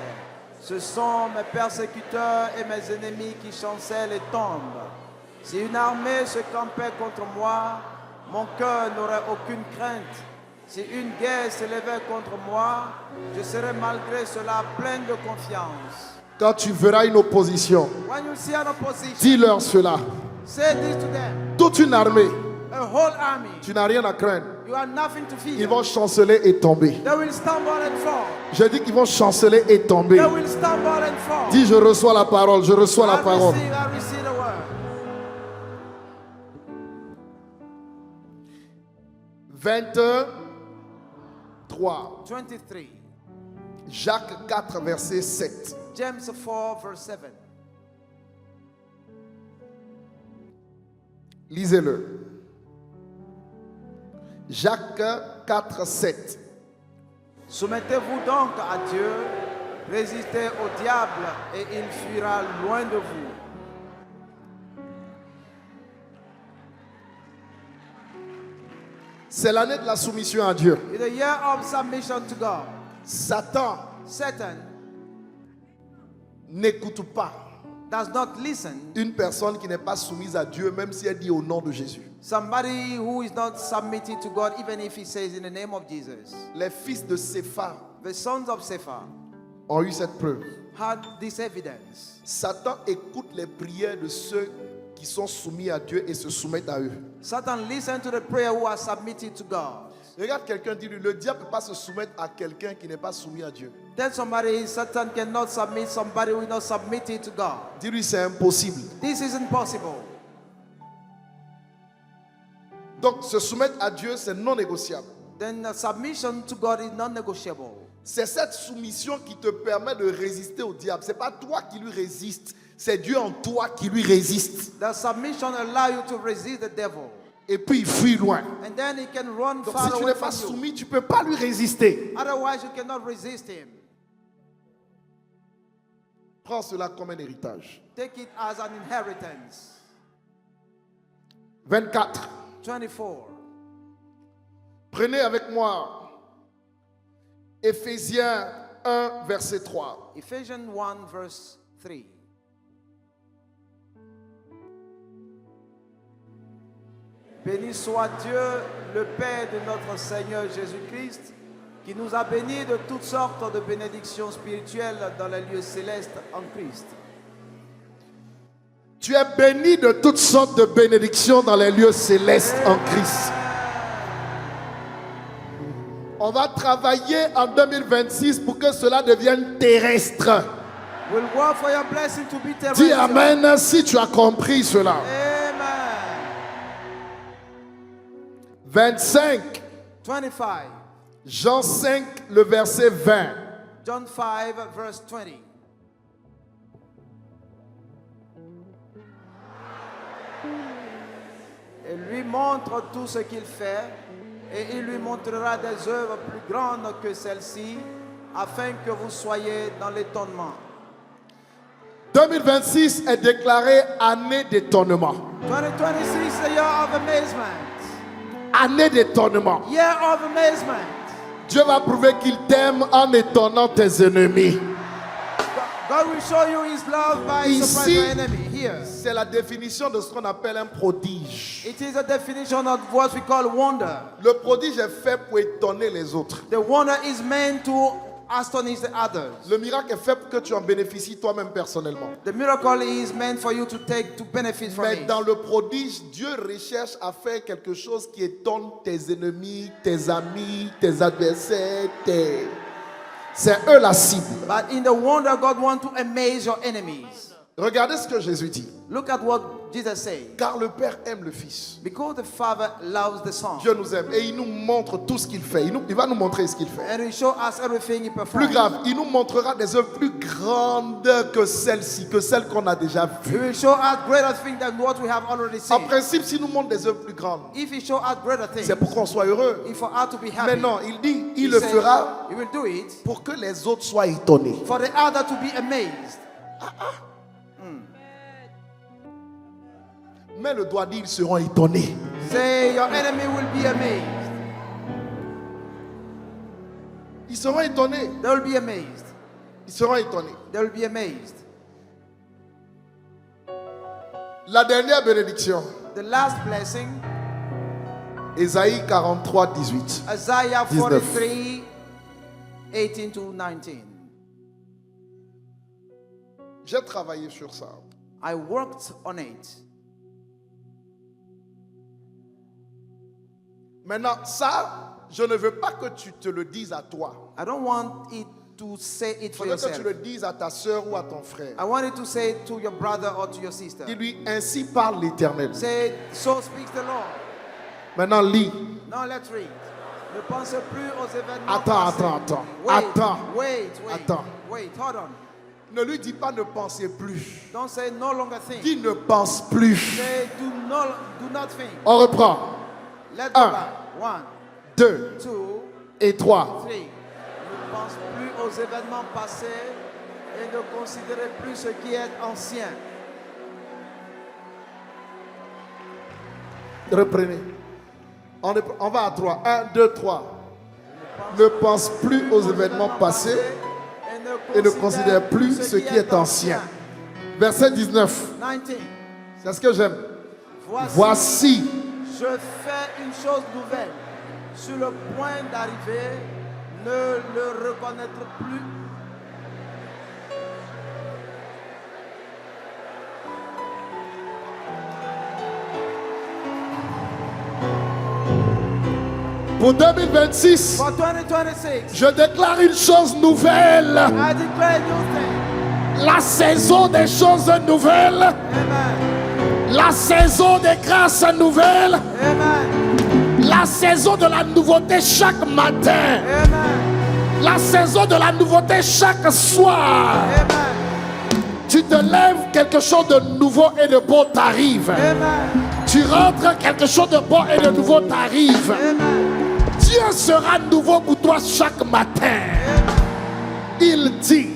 ce sont mes persécuteurs et mes ennemis qui chancellent et tombent. Si une armée se campait contre moi, mon cœur n'aurait aucune crainte. Si une guerre s'élevait contre moi, je serais malgré cela plein de confiance. Quand tu verras une opposition, When you see an opposition, dis-leur cela. say this to them. Toute une armée, A whole army, tu n'as rien à craindre. you have nothing to fear. Ils vont chanceler et tomber. They will stumble and fall. Je dis qu'ils vont chanceler et tomber. They will stumble and fall. Dis, je reçois la parole, je reçois la parole. I receive the word. 23. 23. Jacques 4, verset 7. James 4, verse 7. Lisez-le. Jacques 4, 7. Soumettez-vous donc à Dieu, résistez au diable et il fuira loin de vous. C'est l'année de la soumission à Dieu. It's the year of submission to God. Satan Satan n'écoute pas does not listen. une personne qui n'est pas soumise à Dieu, même si elle dit au nom de Jésus. Somebody who is not submitted to God, even if he says in the name of Jesus. Les fils de Séphar The sons of Sephar ont eu cette preuve. had this evidence. Satan écoute les prières de ceux qui sont soumis à Dieu et se soumettent à eux. Satan listened to the prayer who are submitted to God. Regarde quelqu'un, dis-lui, le diable ne peut pas se soumettre à quelqu'un qui n'est pas soumis à Dieu. Tell somebody Satan cannot submit somebody who is not submitted to God. Dis-lui, c'est impossible. This is impossible. Donc, se soumettre à Dieu, c'est non négociable. Then submission to God is non-negotiable. C'est cette soumission qui te permet de résister au diable. Ce n'est pas toi qui lui résistes, c'est Dieu en toi qui lui résiste. The submission allows you to resist the devil. Et puis il fuit loin. And then he can run Donc far si tu away n'es pas from you. soumis, tu ne peux pas lui résister. Otherwise you cannot resist him. Prends cela comme un héritage. Take it as an inheritance. 24. 24. Prenez avec moi Éphésiens 1, verset 3. Ephesians 1 verse 3. Béni soit Dieu, le Père de notre Seigneur Jésus-Christ, qui nous a bénis de toutes sortes de bénédictions spirituelles dans les lieux célestes en Christ. Tu es béni de toutes sortes de bénédictions dans les lieux célestes en Christ. On va travailler en 2026 pour que cela devienne terrestre. We'll work for your blessing to be Dis terrestrial. Amen si tu as compris cela. Amen. 25. 25. Jean 5, le verset 20. John 5 verse 20. Et lui montre tout ce qu'il fait, et il lui montrera des œuvres plus grandes que celles-ci, afin que vous soyez dans l'étonnement. 2026 est déclaré année d'étonnement. 2026 is the year of amazement. Année d'étonnement. Year of amazement. Dieu va prouver qu'il t'aime en étonnant tes ennemis. God will show you his love by Ici, surprising your enemy. Here. c'est la définition de ce qu'on appelle un prodige. It is a definition of what we call wonder. Le prodige est fait pour étonner les autres. The wonder is meant to astonish the others. Le miracle est fait pour que tu en bénéficies toi-même personnellement. The miracle is meant for you to benefit from Mais it. dans le prodige, Dieu recherche à faire quelque chose qui étonne tes ennemis, tes amis, tes adversaires, C'est eux la cible. But in the wonder, God wants to amaze your enemies. Regardez ce que Jésus dit. Look at what Jesus said. Car le Père aime le Fils. Because the Father loves the Son. Dieu nous aime et il nous montre tout ce qu'il fait. Il va nous montrer ce qu'il fait. And He shows us everything He performs. Plus grave, il nous montrera des œuvres plus grandes que celles-ci, que celles qu'on a déjà He vues. will show us greater things than what we have already En seen. principe, s'il nous montre des œuvres plus grandes, If He shows us greater things, c'est pour qu'on soit heureux. if for us to be happy, Mais non, il dit, il He le said fera He will do it pour que les autres soient étonnés. for the other to be amazed. Mais le doigt dit, ils seront étonnés. Say, your enemy will be amazed. Ils seront étonnés. They will be amazed. Ils seront étonnés. They will be amazed. La dernière bénédiction, The last blessing, Ésaïe 43, 18. Isaiah 19. 43, 18 to 19. J'ai travaillé sur ça. I worked on it. Maintenant, ça, je ne veux pas que tu te le dises à toi. I don't want it to say it Il for faudrait que yourself. tu le dises à ta soeur ou à ton frère. I want you to say it to your brother or to your sister. Dis-lui, ainsi parle l'Éternel. Say, so speaks the Lord. Maintenant, lis. Now let's read. Ne pensez plus aux événements Attends, passés. attends. Wait, Attends. wait, Attends. wait, hold on. Ne lui dis pas ne pensez plus. Don't say no longer think. Dis ne pense plus. Say do not think. On reprend. Let's go Un. back. 1, 2 2, et 3. 3. Ne pense plus aux événements passés et ne considérez plus ce qui est ancien. Reprenez. On va à 3. 1, 2, 3. Ne pense plus aux événements passés et ne considère plus ce qui est ancien. Verset 19. 19. C'est ce que j'aime. Voici, Voici, je fais une chose nouvelle. Sur le point d'arriver, ne le reconnaître plus. pour 2026, For 2026, je déclare une chose nouvelle. I declare a new thing. La saison des choses nouvelles. Amen. La saison des grâces nouvelles. Amen. La saison de la nouveauté chaque matin. Amen. La saison de la nouveauté chaque soir. Amen. Tu te lèves, quelque chose de nouveau et de beau t'arrive. Amen. Tu rentres, quelque chose de bon et de nouveau t'arrive. Amen. Dieu sera nouveau pour toi chaque matin. Il dit,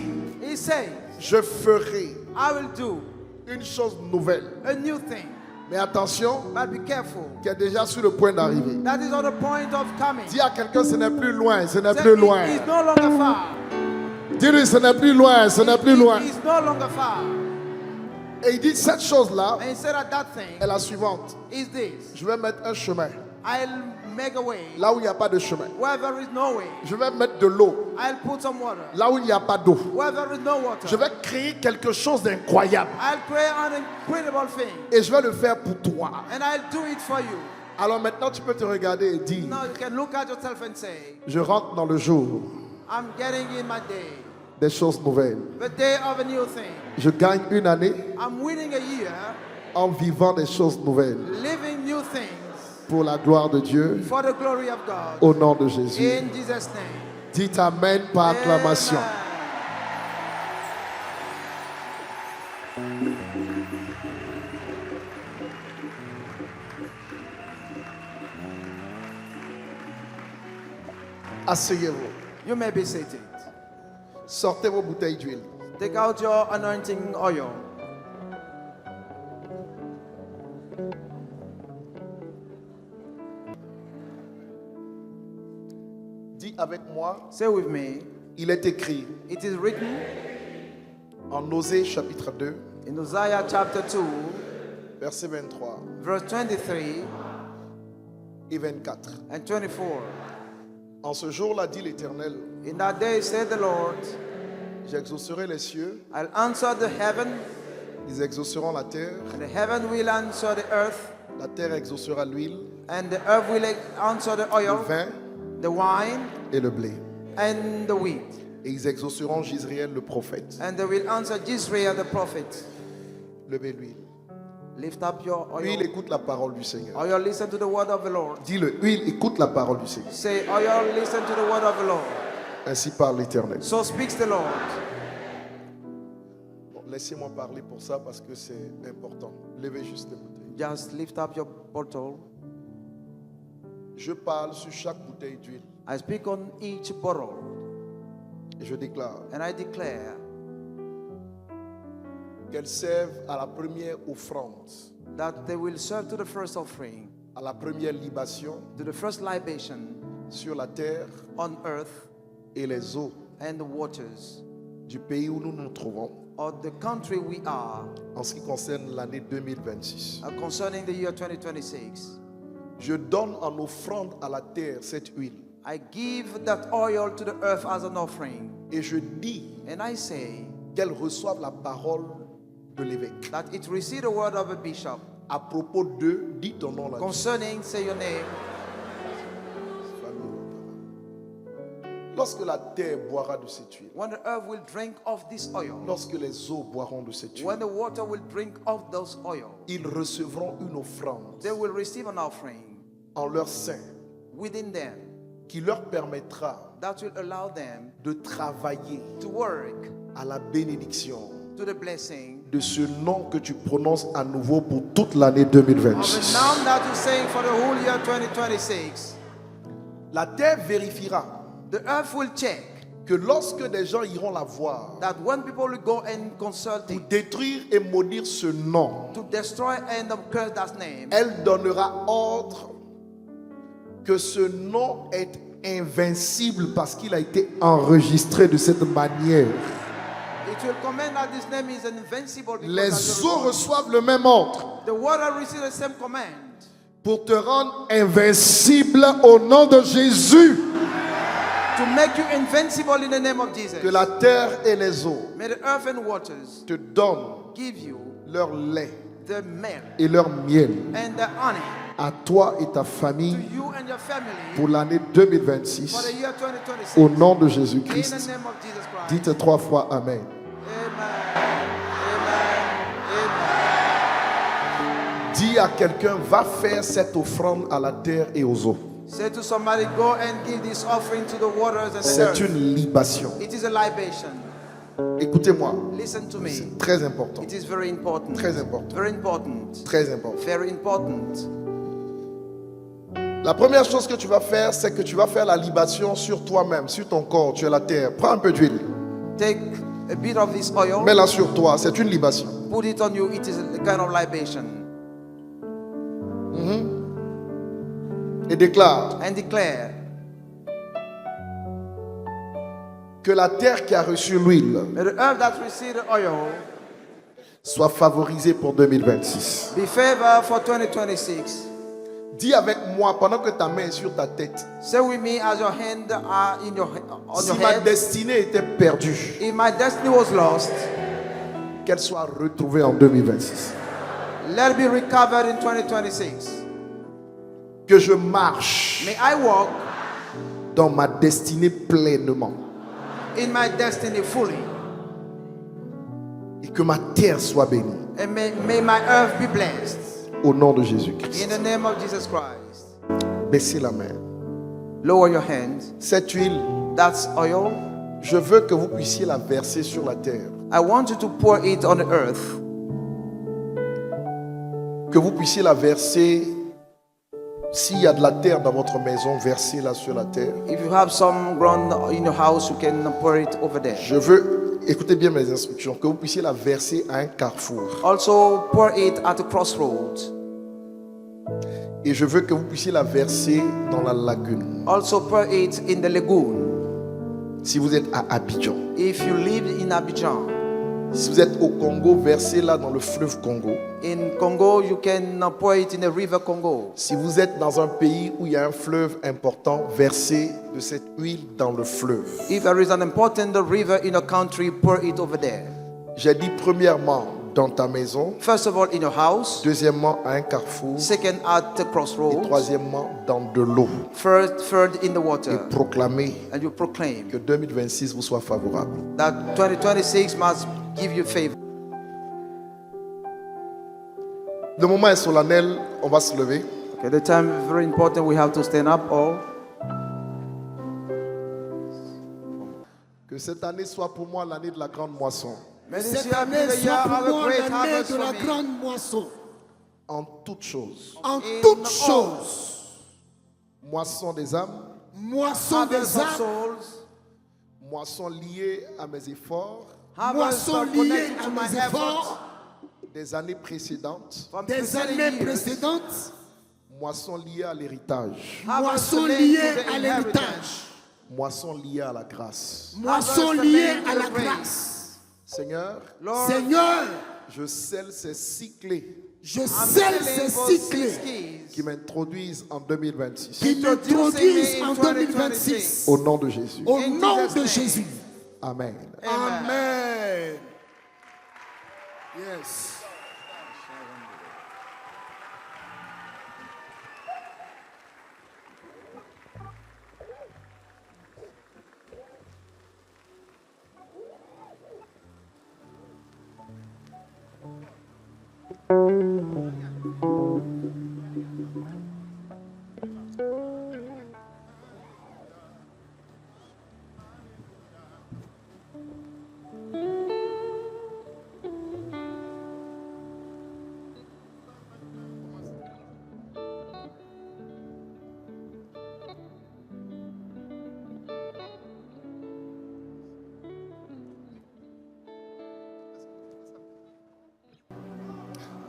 He says, je ferai I will do une chose nouvelle. a new thing. Mais attention, But be careful. qui est déjà sur le point d'arriver. That is on the point of coming. Dis à quelqu'un, ce n'est plus loin, ce n'est Say, plus loin. it is no longer far. Dis-lui, ce n'est plus loin, ce n'est plus loin. It is no longer far. Et il dit, cette chose-là And he said that that thing est la suivante. is this. Je vais mettre un chemin. I'll make a way Là où il n'y a pas de chemin. where there is no way. Je vais mettre de l'eau. I'll put some water Là où il n'y a pas d'eau. where there is no water. Je vais créer quelque chose d'incroyable. I'll create an incredible thing. Et je vais le faire pour toi. And I'll do it for you. Alors maintenant, tu peux te regarder et dire, Now you can look at yourself and say, je rentre dans le jour I'm getting in my day. des choses nouvelles. The day of a new thing. Je gagne une année I'm winning a year, en vivant des choses nouvelles. living new things Pour la gloire de Dieu, for the glory of God. au nom de Jésus. In Jesus' name. Dites Amen par acclamation. Amen. Asseyez-vous. You may be seated. Sortez vos bouteilles d'huile. Take out your anointing oil. Dis avec moi, Say with me, il est écrit it is written en Osée chapitre 2, in Isaiah chapter 2, verset 23 verse 23 et 24. and 24. En ce jour-là, dit l'Éternel, In that day, said the Lord, j'exaucerai les cieux, I'll answer the heaven, ils exauceront la terre, and the heaven will answer the earth, la terre exaucera l'huile, and the earth will answer the le oil, vin the wine, et le blé. and the wheat. Et ils exauceront Gisraël le prophète. And they will answer Israel the prophet. Levez l'huile. Lift up your Huile, oil. écoute la parole du Seigneur. Oil, listen to the word of the Lord. Dis-le, huile, écoute la parole du Seigneur. Say, oil, listen to the word of the Lord. Ainsi parle l'Éternel. So speaks the Lord. Bon, laissez-moi parler pour ça parce que c'est important. Levez juste les bouteilles. Just lift up your bottle. Je parle sur chaque bouteille d'huile I speak on each bottle. et je déclare And I declare qu'elles servent à la première offrande that they will serve to the first offering à la première libation to the first libation sur la terre on earth et les eaux and the waters du pays où nous nous trouvons of the country we are en ce qui concerne l'année 2026. concerning the year 2026. Je donne en offrande à la terre cette huile I give that oil to the earth as an offering, et je dis and I say qu'elle reçoive la parole de l'évêque. that it receive the word of a bishop À propos de, dis ton nom là. concerning, say your name. Lorsque la terre boira de cette huile, When the earth will drink of this oil, lorsque les eaux boiront de cette when huile, the water will drink of those oil, ils recevront une offrande they will receive an offering en leur sein within them qui leur permettra that will allow them de travailler to work à la bénédiction to the blessing de ce nom que tu prononces à nouveau pour toute l'année of the 2026. name that you saying for the whole year 2026. La terre vérifiera The earth will check que lorsque des gens iront la voir that when people will go and consult pour it détruire et maudire ce nom, to destroy and curse that name, elle donnera ordre que ce nom est invincible parce qu'il a été enregistré de cette manière. it will command that this name is invincible because Les that's the eaux result. reçoivent le même ordre The water receive the same command pour te rendre invincible au nom de Jésus. to make you invincible in the name of Jesus. Que la terre et les eaux May the earth and waters te donnent give you leur lait the milk et leur miel and the honey à toi et ta to famille you and your family pour l'année for 2026 the year 2026. au nom de In the Jésus-Christ. name of Jesus Christ. Dites 3 fois Amen. Amen. Amen. Dis à quelqu'un, va faire cette offrande à la terre et aux eaux. Say to somebody, go and give this offering to the waters and the C'est earth. une libation. It is a libation. Écoutez-moi, Listen to me. c'est très important. It is very important. Très important. Very important. Très important. Very important. La première chose que tu vas faire, c'est que tu vas faire la libation sur toi-même, sur ton corps. Tu es la terre. Prends un peu d'huile. Take a bit of this oil. Mets-la sur toi. C'est une libation. Put it on you. It is a kind of libation. Et déclare And declare que la terre qui a reçu l'huile that the earth that received the oil soit favorisée pour 2026. be favored for 2026. Dis avec moi pendant que ta main est sur ta tête. Say with me as your hand are in your on Si your ma head. destinée était perdue, If my destiny was lost, qu'elle soit retrouvée en 2026. let it be recovered in 2026. Que je marche May I walk dans ma destinée pleinement. in my destiny fully. Et que ma terre soit bénie. And may my earth be blessed. Au nom de In Jésus-Christ. the name of Jesus Christ. Baissez la main. Lower your hands. Cette huile, That's oil. je veux que vous puissiez la verser sur la terre. I want you to pour it on the earth. Que vous puissiez la verser. S'il y a de la terre dans votre maison, versez-la sur la terre. If you have some ground in your house, you can pour it over there. Je veux, écoutez bien mes instructions, que vous puissiez la verser à un carrefour. Also pour it at the crossroads. Et je veux que vous puissiez la verser dans la lagune. Also pour it in the lagoon. Si vous êtes à Abidjan. If you live in Abidjan. Si vous êtes au Congo, versez-la dans le fleuve Congo. In Congo, you can pour it in the river Congo. Si vous êtes dans un pays où il y a un fleuve important, versez de cette huile dans le fleuve. If there is an important river in a country, pour it over there. J'ai dit premièrement dans ta maison, First of all, in your house. deuxièmement à un carrefour, Second, at the et crossroads. troisièmement dans de l'eau. Third, in the Et water. proclamer And you proclaim que 2026 vous soit favorable. that 2026 must give you favor. Le moment est solennel, on va se lever. Okay, the time is very important. We have to stand up all. Que cette année soit pour moi l'année de la grande moisson. May this Cette year be année the year soit of pour a moi great l'année harvest de la for me. grande moisson. En toutes choses. En In toutes all. choses. Moisson des âmes, Moisson Harvest des of âmes. souls. moisson liée à mes efforts Harvest Moisson of liée connected à to my mes efforts efforts des années précédentes. from des preceding années years. précédentes. Moisson liée à l'héritage. Moisson liée à l'héritage. Moisson liée à la grâce. Moisson liée à la grâce. Seigneur, Seigneur, je scelle ces 6 clés je scelle ces 6 clés qui m'introduisent en 2026. qui m'introduisent en 2026. Au nom de Jésus. Au nom de Jésus. Amen. Amen. Yes.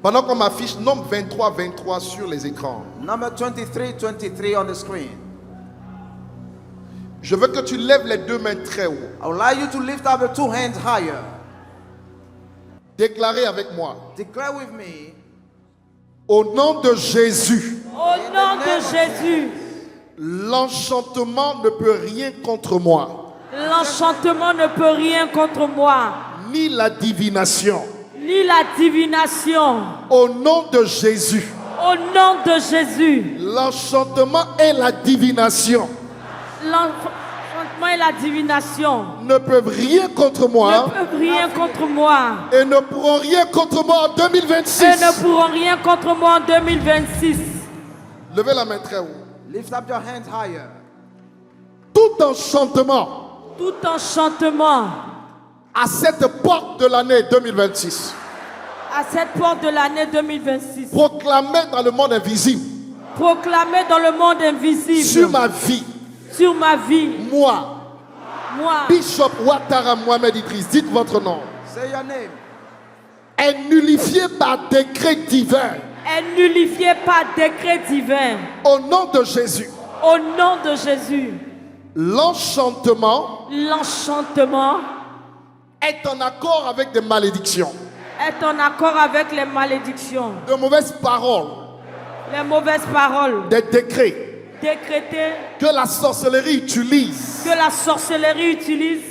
Pendant qu'on m'affiche nombre 23, 23 sur les écrans, Number 23, 23 on the screen. je veux que tu lèves les 2 mains très haut. I would like you to lift up your 2 hands higher. Déclarez avec moi. Declare with me. Au nom de Jésus, Au nom de Jésus, l'enchantement ne peut rien contre moi, l'enchantement ne peut rien contre moi, ni la divination. ni la divination. Au nom de Jésus, Au nom de Jésus, l'enchantement et la divination l'enchantement et la divination ne peuvent rien contre moi ne peuvent rien contre moi et ne pourront rien contre moi en 2026. et ne pourront rien contre moi en 2026. Levez la main très haut. Lift up your hands higher. Tout enchantement Tout enchantement à cette porte de l'année 2026, à cette porte de l'année 2026, proclamé dans le monde invisible, proclamé dans le monde invisible sur ma vie, sur ma vie, moi, moi, Bishop Ouattara Mohamed Idriss, dites votre nom, Say your name. est nullifié par décret divin est nullifié par décret divin. au nom de Jésus. Au nom de Jésus, L'enchantement l'enchantement est en accord avec des malédictions, est en accord avec les malédictions, de mauvaises paroles, les mauvaises paroles des décrets décrétées que la sorcellerie utilise que la sorcellerie utilise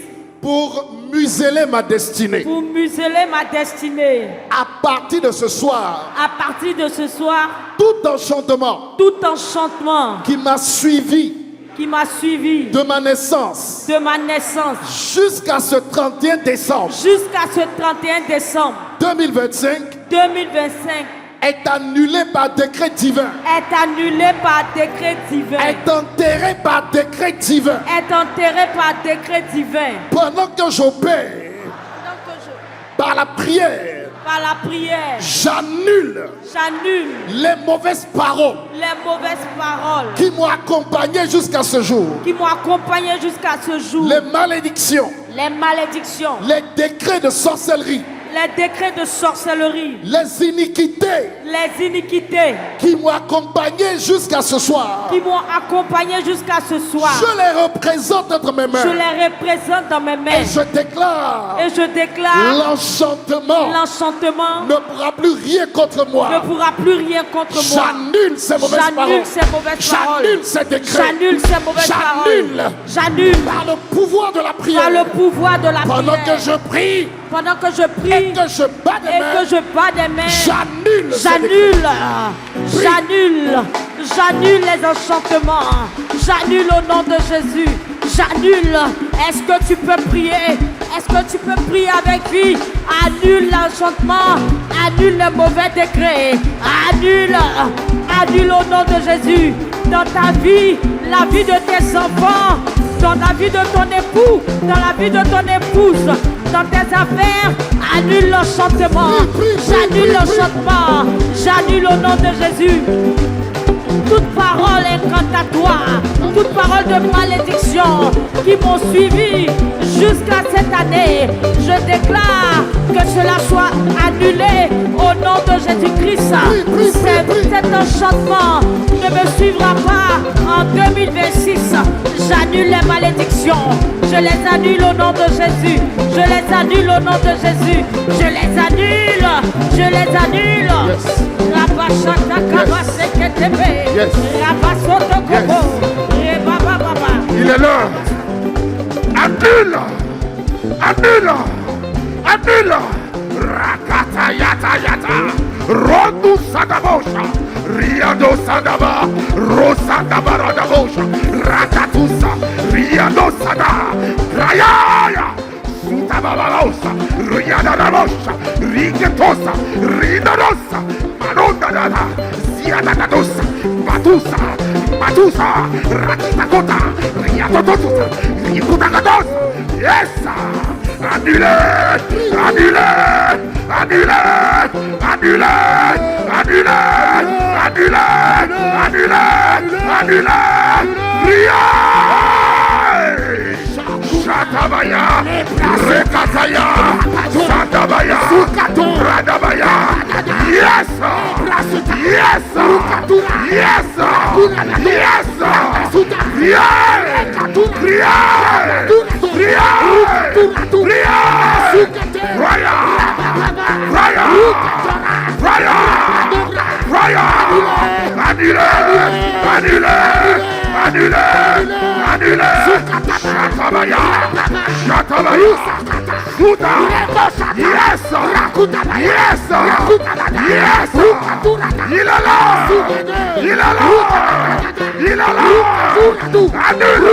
pour museler ma destinée. pour museler ma destinée. À partir de ce soir, À partir de ce soir, tout enchantement tout enchantement qui m'a suivi qui m'a suivi de ma naissance de ma naissance jusqu'à ce 31 décembre jusqu'à ce 31 décembre 2025 2025 est annulé par décret divin, est annulé par décret divin, est enterré par décret divin. est enterré par décret divin. Pendant que j'opère Donc par la prière, par la prière, j'annule j'annule les mauvaises paroles les mauvaises paroles qui m'ont accompagné jusqu'à ce jour, qui m'ont accompagné jusqu'à ce jour, les malédictions, les malédictions, les décrets de sorcellerie, les décrets de sorcellerie, les iniquités les iniquités qui m'ont accompagné jusqu'à ce soir. qui m'ont accompagné jusqu'à ce soir. Je les représente entre mes Je mains les représente dans mes mains et je déclare et je déclare l'enchantement l'enchantement ne pourra plus rien contre ne moi. pourra plus rien contre moi. J'annule ces mauvaises paroles. J'annule ces mauvaises paroles. J'annule ces décrets. J'annule ces mauvaises J'annule paroles. J'annule par le pouvoir de la prière. par le pouvoir de la Pendant prière. que je prie Pendant que je et prie que je bats des et mains, que je bats des mains, j'annule ces j'annule, décrets. j'annule les enchantements, j'annule au nom de Jésus, j'annule. Est-ce que tu peux prier? Est-ce que tu peux prier avec vie? Annule l'enchantement, annule les mauvais décrets, annule au nom de Jésus, dans ta vie, la vie de tes enfants, dans la vie de ton époux, dans la vie de ton épouse, dans tes affaires, annule l'enchantement, j'annule l'enchantement, j'annule au nom de Jésus. Toute parole incantatoire, toute parole de malédiction qui m'ont suivi jusqu'à cette année. Je déclare que cela soit annulé au nom de Jésus-Christ. Cet enchantement ne me suivra pas en 2026. J'annule les malédictions. Je les annule au nom de Jésus. Je les annule au nom de Jésus. Je les annule. Je les annule. Il est l'heure. Annule. Annule. Annule. Rakata yata yata. Rodu sadabosha. Riado sadaba. Rosadaba radabosha. Rakatusa. Riado sada. Rayaya. Sutababalosa. Riadadabosha. Rigetosa. Ridadosa. Maronda dada. Ziadadadosa. Batusa. Batusa. Rakitakota. Riatototusa. Rikutakadosa. Yes. Annulé. Annulé. Annulé. Annulé. Annulé. Annulé. Annulé. Annulé. Ria. Shatabaya, Rekataya, Shatabaya, Radabaya. Yes, yes, yes, yes, Shatabaya, Shatabaya, Suta, yes, yes, yes, il est là, il est là, il est là, annule,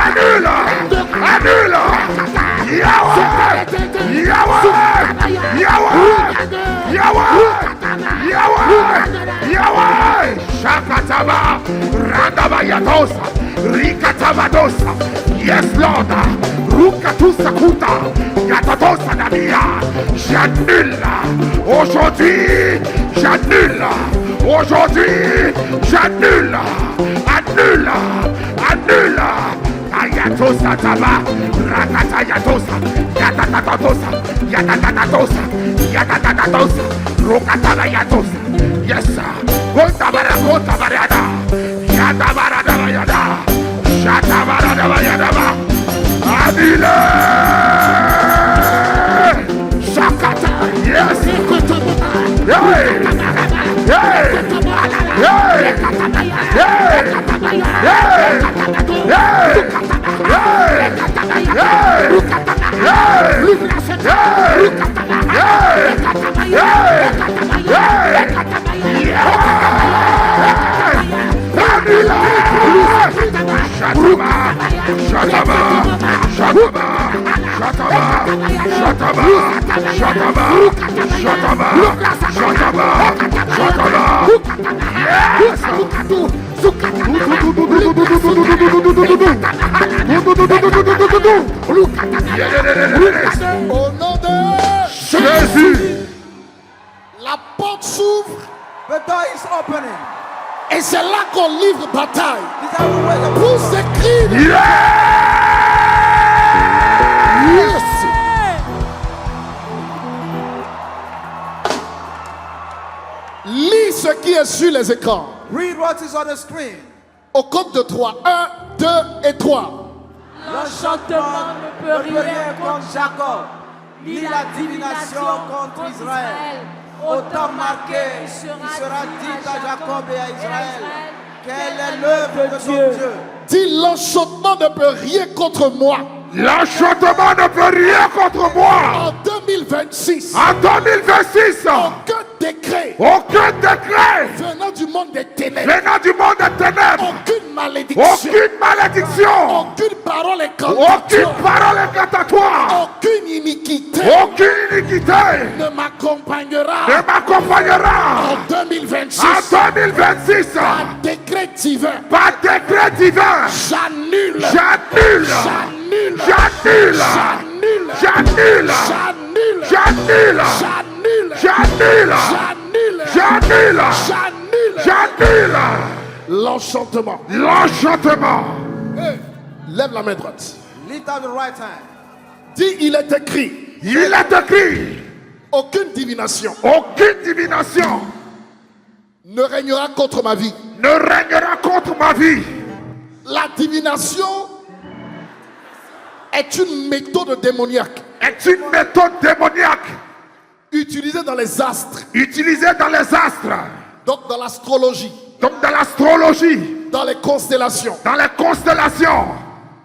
annule, annule, Yahweh, Yahweh, Yahweh, Yahweh, Yahweh, Yahweh, Shakataba, Radabayatosa, Rikatabadosa, yes Lord, Rukatusa Kuta, Yatatosa Namia, j'annule, aujourd'hui, j'annule, aujourd'hui, j'annule, annule, annule, Ayatosa Taba, Rakatayatosa, Yatatatosa, Yatatatosa, Yatatatosa, Rukatabayatosa, yes sir, Kontabara, Kontabarada, Yatabarada Yada, Shatabarada Yadaba, Adile, Shakata, yes, yay, yay, yay, Au nom de Jésus, la porte s'ouvre The door is opening. et c'est là qu'on livre bataille These are the ways of pour s'écrire. yes, Yes. Lis ce qui est sur les écrans. Read what is on the screen. Au compte de 3. 1, 2 et 3. L'enchantement ne peut rien contre Jacob, ni la divination contre Israël. Au temps marqué, il sera dit à Jacob et à Israël, quelle est l'œuvre de son Dieu. Dis, l'enchantement ne peut rien contre moi. l'enchantement ne peut rien contre moi. En 2026, En 2026, aucun décret venant du monde des ténèbres, venant du monde des ténèbres, aucune malédiction, aucune parole incantatoire, aucune iniquité ne m'accompagnera en 2026. En 2026, Par décret divin, par décret divin, j'annule, j'annule, j'annule, j'annule, j'annule, j'annule, j'annule, j'annule, j'annule, j'annule, j'annule, j'annule, j'annule l'enchantement. l'enchantement. Lève la main droite. Lift up the right hand. Dis, il est écrit. Il est écrit. Aucune divination Aucune divination ne régnera contre ma vie. ne régnera contre ma vie. La divination est une méthode démoniaque Est une méthode démoniaque utilisée dans les astres, utilisée dans les astres, donc dans l'astrologie, donc dans l'astrologie, dans les constellations, dans les constellations,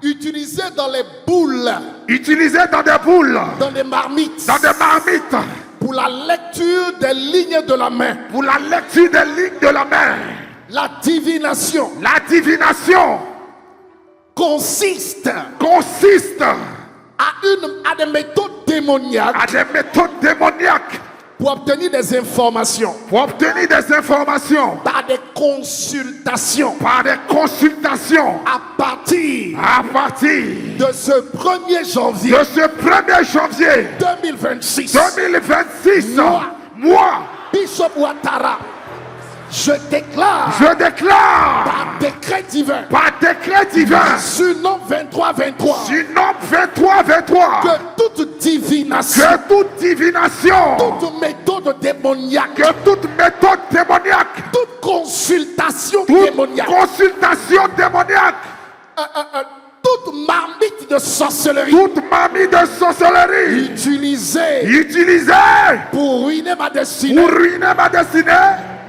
utilisée dans les boules, utilisée dans des boules, dans les marmites, dans des marmites, pour la lecture des lignes de la main. pour la lecture des lignes de la main. La divination La divination consiste à des méthodes démoniaques à des méthodes démoniaques pour obtenir des informations, pour obtenir des informations par des consultations par des consultations à partir à partir de ce 1er janvier de ce 1er janvier 2026. 2026. Moi, Bishop Ouattara, je déclare je déclare par décret divin, surnom 23-23, surnom 23-23, que toute divination, que toute divination, toute méthode démoniaque, que toute méthode démoniaque, toute consultation toute démoniaque, consultation démoniaque, toute marmite de sorcellerie, toute mamie de sorcellerie utilisée pour ruiner ma destinée, pour ruiner ma destinée,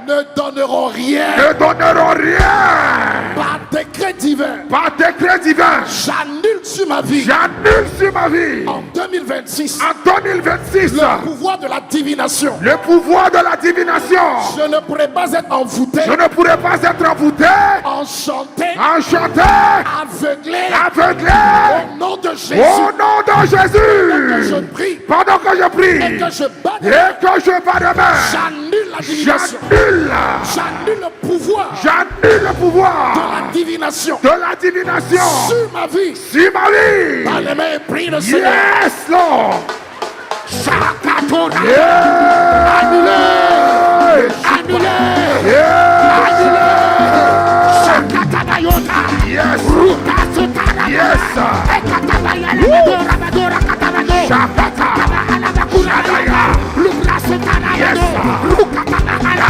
ne donneront rien. ne donneront rien. Par décret divin, Par décret divin, j'annule sur ma vie j'annule sur ma vie en 2026 en 2026 le pouvoir de la divination. le pouvoir de la divination. Je ne pourrai pas être envoûté, Je ne pourrai pas être envoûté, enchanté, enchanté, aveuglé, aveuglé, au nom de Jésus. au nom de Que je Jésus. prie Pendant que je et prie que je bats de et que je bats de main, j'annule la divination. J'annule le pouvoir j'annule le de pouvoir la divination de la divination sur ma vie. sur ma vie. Dans les mains, prie le Seigneur. Yes, Lord. Shakatora. Yeah. Annulé. Annulé. Yeah. Annulé. Shakatabayota. Yes. Rukasutara. Yes. Ekatabayala. Rabadora katabado. Shakata. Shakatabaya. Lubrasutara. Yes. Rukatabaya.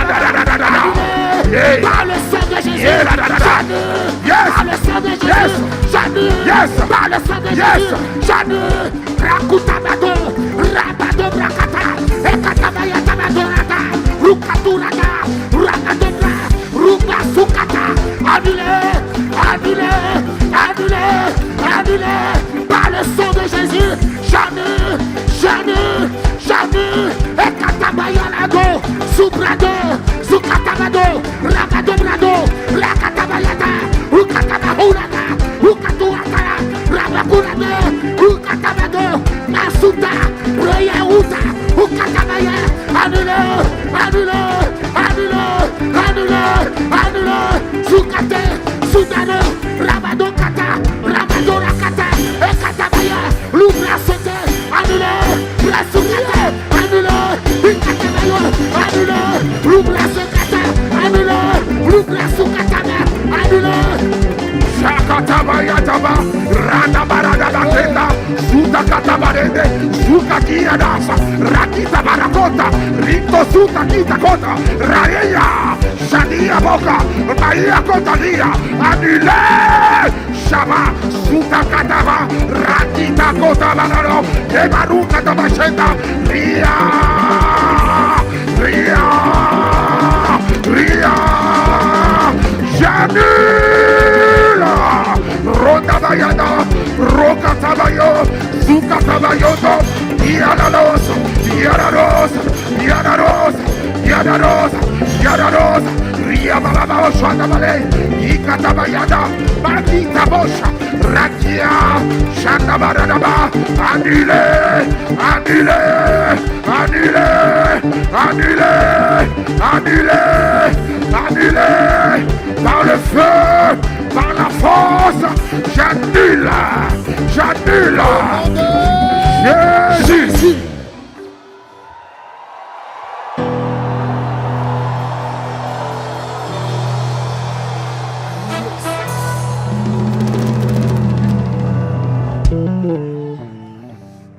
Yeah. Par le sang de Jésus. Yeah. J'annule. Yes. Par le sang de Jésus. Yes. J'annule. Yes. Par le sang de Yes. Jésus. J'annule. Rakutabado. Rabado brakata. Ekatabaya tabadorata. Rukaturata. Rakadobra. Rubasukata. Annulé. Annulé. Annulé. Annulé. Par le sang de Jésus. J'annule. J'annule. J'annule. Ekatabaya lago. Subrado. Zukatabado. Rakadobrado. Rakatabayata. Rukatabahurata. Rukatuata. Rabakurade. Rukatabado. Masuta. Royauta. Rukatabaya. Annulé. Annulé. Annulé. Annulé. Annulé. Zukate. Sudano. Rabado kata. Rabado rakata. Ekatabaya. Lubrasete. Annulé. Brasukate. Annulé. Ikatabayo. Annulé. Lubrasukata. Annulé. Lubrasukataba. Annulé. Shakatabayataba, Radabaradabaketa, Sutakatabarede, Sukakiyadasa, Rakita Barakota, Rito Sutakita Kota, Raeya, Shadia Boka, Maia Kotalia, annulé, Shaba, Sutakataba, Rakita Kota Banano, Ebaruka Tabasheta, Ria, Ria, Ria, j'annule. Rodabayada, Rokatabayo, Zukatabayoto, Yadaros, Yadaros, Yadaros, Yadaros, Yadaros, Riabalaba, Shandabale, Ikatabayada, Bakita Bosha, Rakia, Shandabaradaba, annulé, annulé, annulé, annulé, annulé, annulé, par le feu, par la force, j'annule, j'annule,